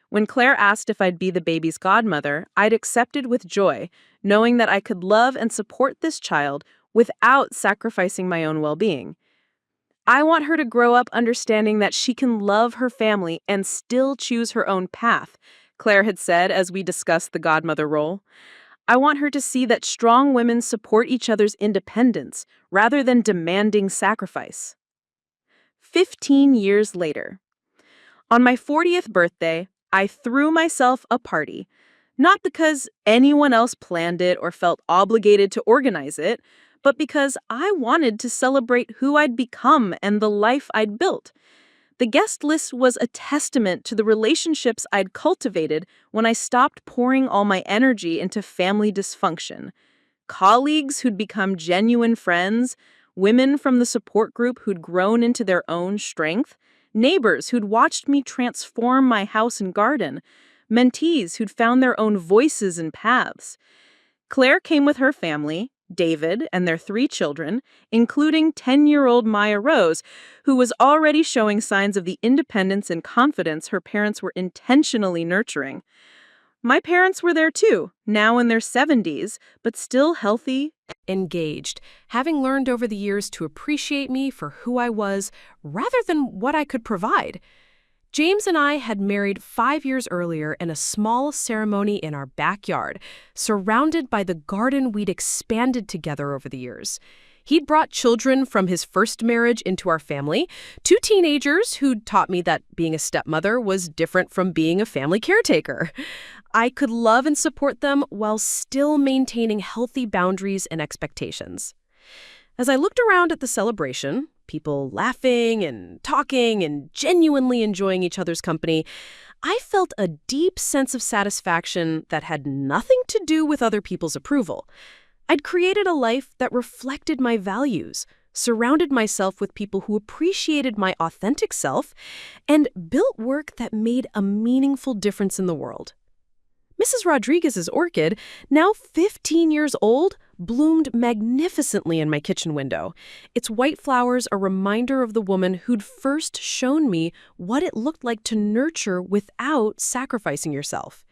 When Claire asked if I'd be the baby's godmother, I'd accepted with joy, knowing that I could love and support this child without sacrificing my own well-being. I want her to grow up understanding that she can love her family and still choose her own path, Claire had said as we discussed the godmother role. I want her to see that strong women support each other's independence rather than demanding sacrifice. 15 years later. On my 40th birthday, I threw myself a party, not because anyone else planned it or felt obligated to organize it, but because I wanted to celebrate who I'd become and the life I'd built. The guest list was a testament to the relationships I'd cultivated when I stopped pouring all my energy into family dysfunction. Colleagues who'd become genuine friends, women from the support group who'd grown into their own strength, neighbors who'd watched me transform my house and garden, mentees who'd found their own voices and paths. Claire came with her family, David and their 3 children, including 10-year-old Maya Rose, who was already showing signs of the independence and confidence her parents were intentionally nurturing. My parents were there too, now in their 70s, but still healthy, engaged, having learned over the years to appreciate me for who I was rather than what I could provide. James and I had married 5 years earlier in a small ceremony in our backyard, surrounded by the garden we'd expanded together over the years. He'd brought children from his first marriage into our family, 2 teenagers who'd taught me that being a stepmother was different from being a family caretaker. I could love and support them while still maintaining healthy boundaries and expectations. As I looked around at the celebration, people laughing and talking and genuinely enjoying each other's company, I felt a deep sense of satisfaction that had nothing to do with other people's approval. I'd created a life that reflected my values, surrounded myself with people who appreciated my authentic self, and built work that made a meaningful difference in the world. Mrs. Rodriguez's orchid, now 15 years old, bloomed magnificently in my kitchen window. Its white flowers a reminder of the woman who'd first shown me what it looked like to nurture without sacrificing yourself.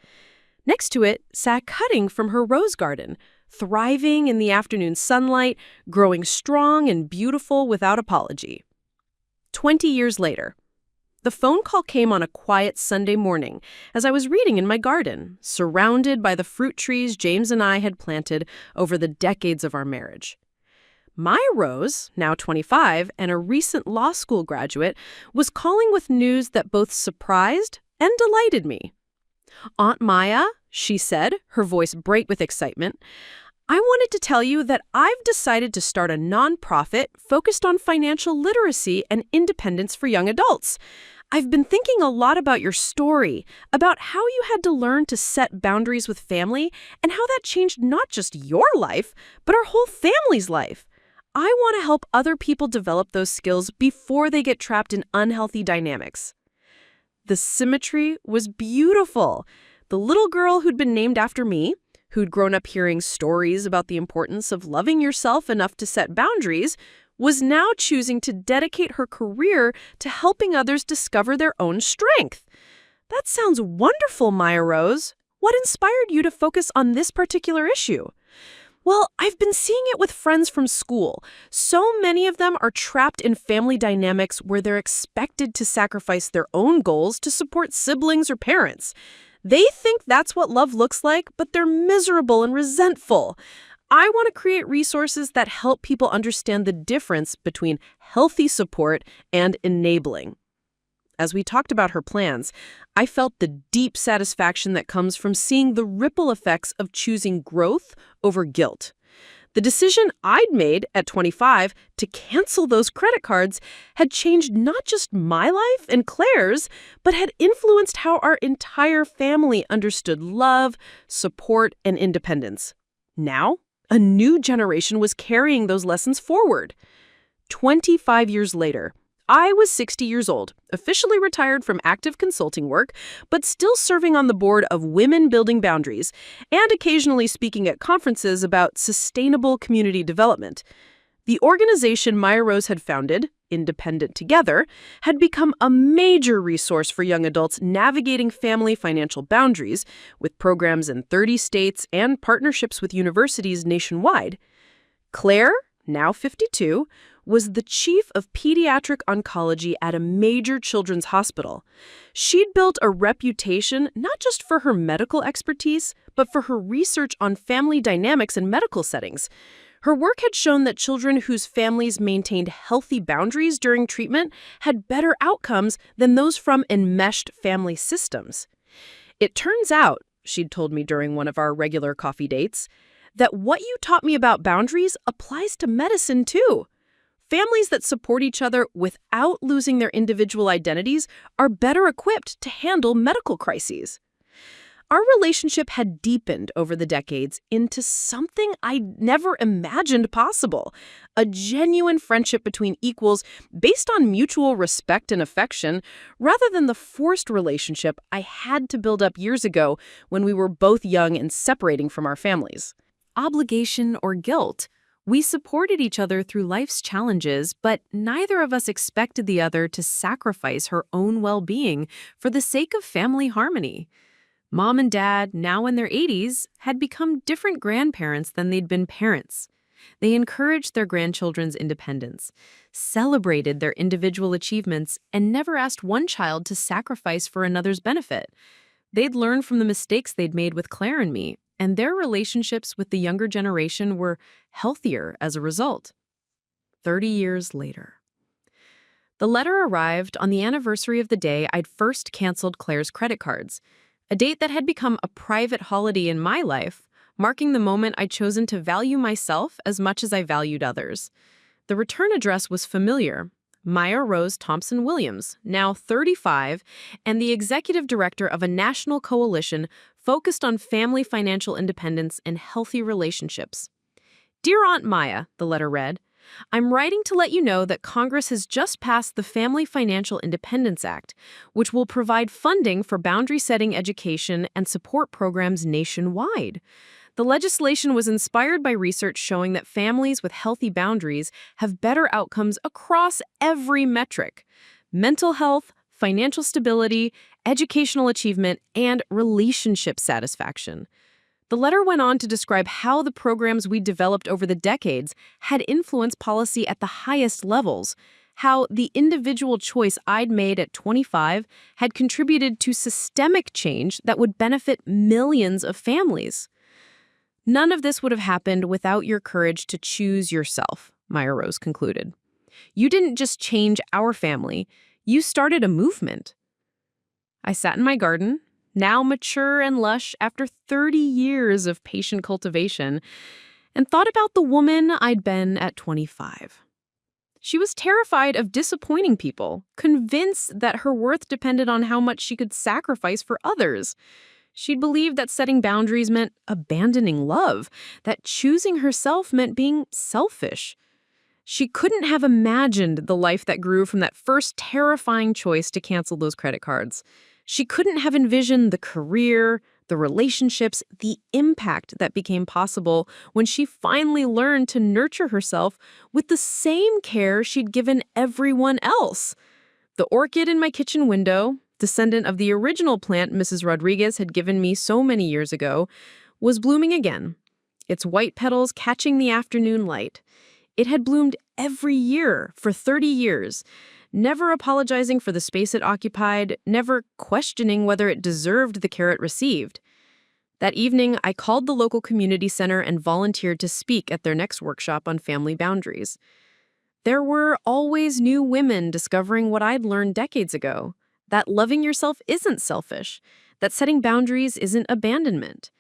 Next to it sat Cutting from her rose garden, thriving in the afternoon sunlight, growing strong and beautiful without apology. 20 years later. The phone call came on a quiet Sunday morning as I was reading in my garden, surrounded by the fruit trees James and I had planted over the decades of our marriage. Maya Rose, now 25 and a recent law school graduate, was calling with news that both surprised and delighted me. "Aunt Maya," she said, her voice bright with excitement, "I wanted to tell you that I've decided to start a nonprofit focused on financial literacy and independence for young adults. I've been thinking a lot about your story, about how you had to learn to set boundaries with family and how that changed not just your life, but our whole family's life. I want to help other people develop those skills before they get trapped in unhealthy dynamics." The symmetry was beautiful. The little girl who'd been named after me, who'd grown up hearing stories about the importance of loving yourself enough to set boundaries, was now choosing to dedicate her career to helping others discover their own strength. That sounds wonderful, Maya Rose. What inspired you to focus on this particular issue? Well, I've been seeing it with friends from school. So many of them are trapped in family dynamics where they're expected to sacrifice their own goals to support siblings or parents. They think that's what love looks like, but they're miserable and resentful. I want to create resources that help people understand the difference between healthy support and enabling. As we talked about her plans, I felt the deep satisfaction that comes from seeing the ripple effects of choosing growth over guilt. The decision I'd made at 25 to cancel those credit cards had changed not just my life and Claire's, but had influenced how our entire family understood love, support, and independence. Now, a new generation was carrying those lessons forward. 25 years later, I was 60 years old, officially retired from active consulting work, but still serving on the board of Women Building Boundaries and occasionally speaking at conferences about sustainable community development. The organization Maya Rose had founded, Independent Together, had become a major resource for young adults navigating family financial boundaries, with programs in 30 states and partnerships with universities nationwide. Claire, now 52, was the chief of pediatric oncology at a major children's hospital. She'd built a reputation not just for her medical expertise, but for her research on family dynamics in medical settings. Her work had shown that children whose families maintained healthy boundaries during treatment had better outcomes than those from enmeshed family systems. It turns out, she'd told me during one of our regular coffee dates, that what you taught me about boundaries applies to medicine too. Families that support each other without losing their individual identities are better equipped to handle medical crises. Our relationship had deepened over the decades into something I never imagined possible, a genuine friendship between equals based on mutual respect and affection, rather than the forced relationship I had to build up years ago when we were both young and separating from our families. Obligation or guilt. We supported each other through life's challenges, but neither of us expected the other to sacrifice her own well-being for the sake of family harmony. Mom and Dad, now in their 80s, had become different grandparents than they'd been parents. They encouraged their grandchildren's independence, celebrated their individual achievements, and never asked one child to sacrifice for another's benefit. They'd learned from the mistakes they'd made with Claire and me, and their relationships with the younger generation were healthier as a result. 30 years later. The letter arrived on the anniversary of the day I'd first canceled Claire's credit cards, a date that had become a private holiday in my life, marking the moment I'd chosen to value myself as much as I valued others. The return address was familiar. Maya Rose Thompson Williams, now 35, and the executive director of a national coalition focused on family financial independence and healthy relationships. Dear Aunt Maya, the letter read, I'm writing to let you know that Congress has just passed the Family Financial Independence Act, which will provide funding for boundary-setting education and support programs nationwide. The legislation was inspired by research showing that families with healthy boundaries have better outcomes across every metric: mental health, financial stability, educational achievement, and relationship satisfaction. The letter went on to describe how the programs we developed over the decades had influenced policy at the highest levels, how the individual choice I'd made at 25 had contributed to systemic change that would benefit millions of families. None of this would have happened without your courage to choose yourself, Maya Rose concluded. You didn't just change our family, you started a movement. I sat in my garden, now mature and lush after 30 years of patient cultivation, and thought about the woman I'd been at 25. She was terrified of disappointing people, convinced that her worth depended on how much she could sacrifice for others. She'd believed that setting boundaries meant abandoning love, that choosing herself meant being selfish. She couldn't have imagined the life that grew from that first terrifying choice to cancel those credit cards. She couldn't have envisioned the career, the relationships, the impact that became possible when she finally learned to nurture herself with the same care she'd given everyone else. The orchid in my kitchen window, descendant of the original plant Mrs. Rodriguez had given me so many years ago, was blooming again, its white petals catching the afternoon light. It had bloomed every year for 30 years, never apologizing for the space it occupied, never questioning whether it deserved the care it received. That evening, I called the local community center and volunteered to speak at their next workshop on family boundaries. There were always new women discovering what I'd learned decades ago, that loving yourself isn't selfish, that setting boundaries isn't abandonment,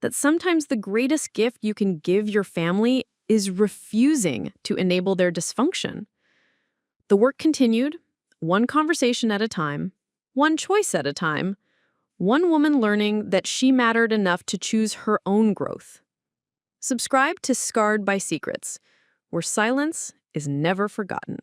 that sometimes the greatest gift you can give your family is refusing to enable their dysfunction. The work continued, one conversation at a time, one choice at a time, one woman learning that she mattered enough to choose her own growth. Subscribe to Scarred by Secrets, where silence is never forgotten.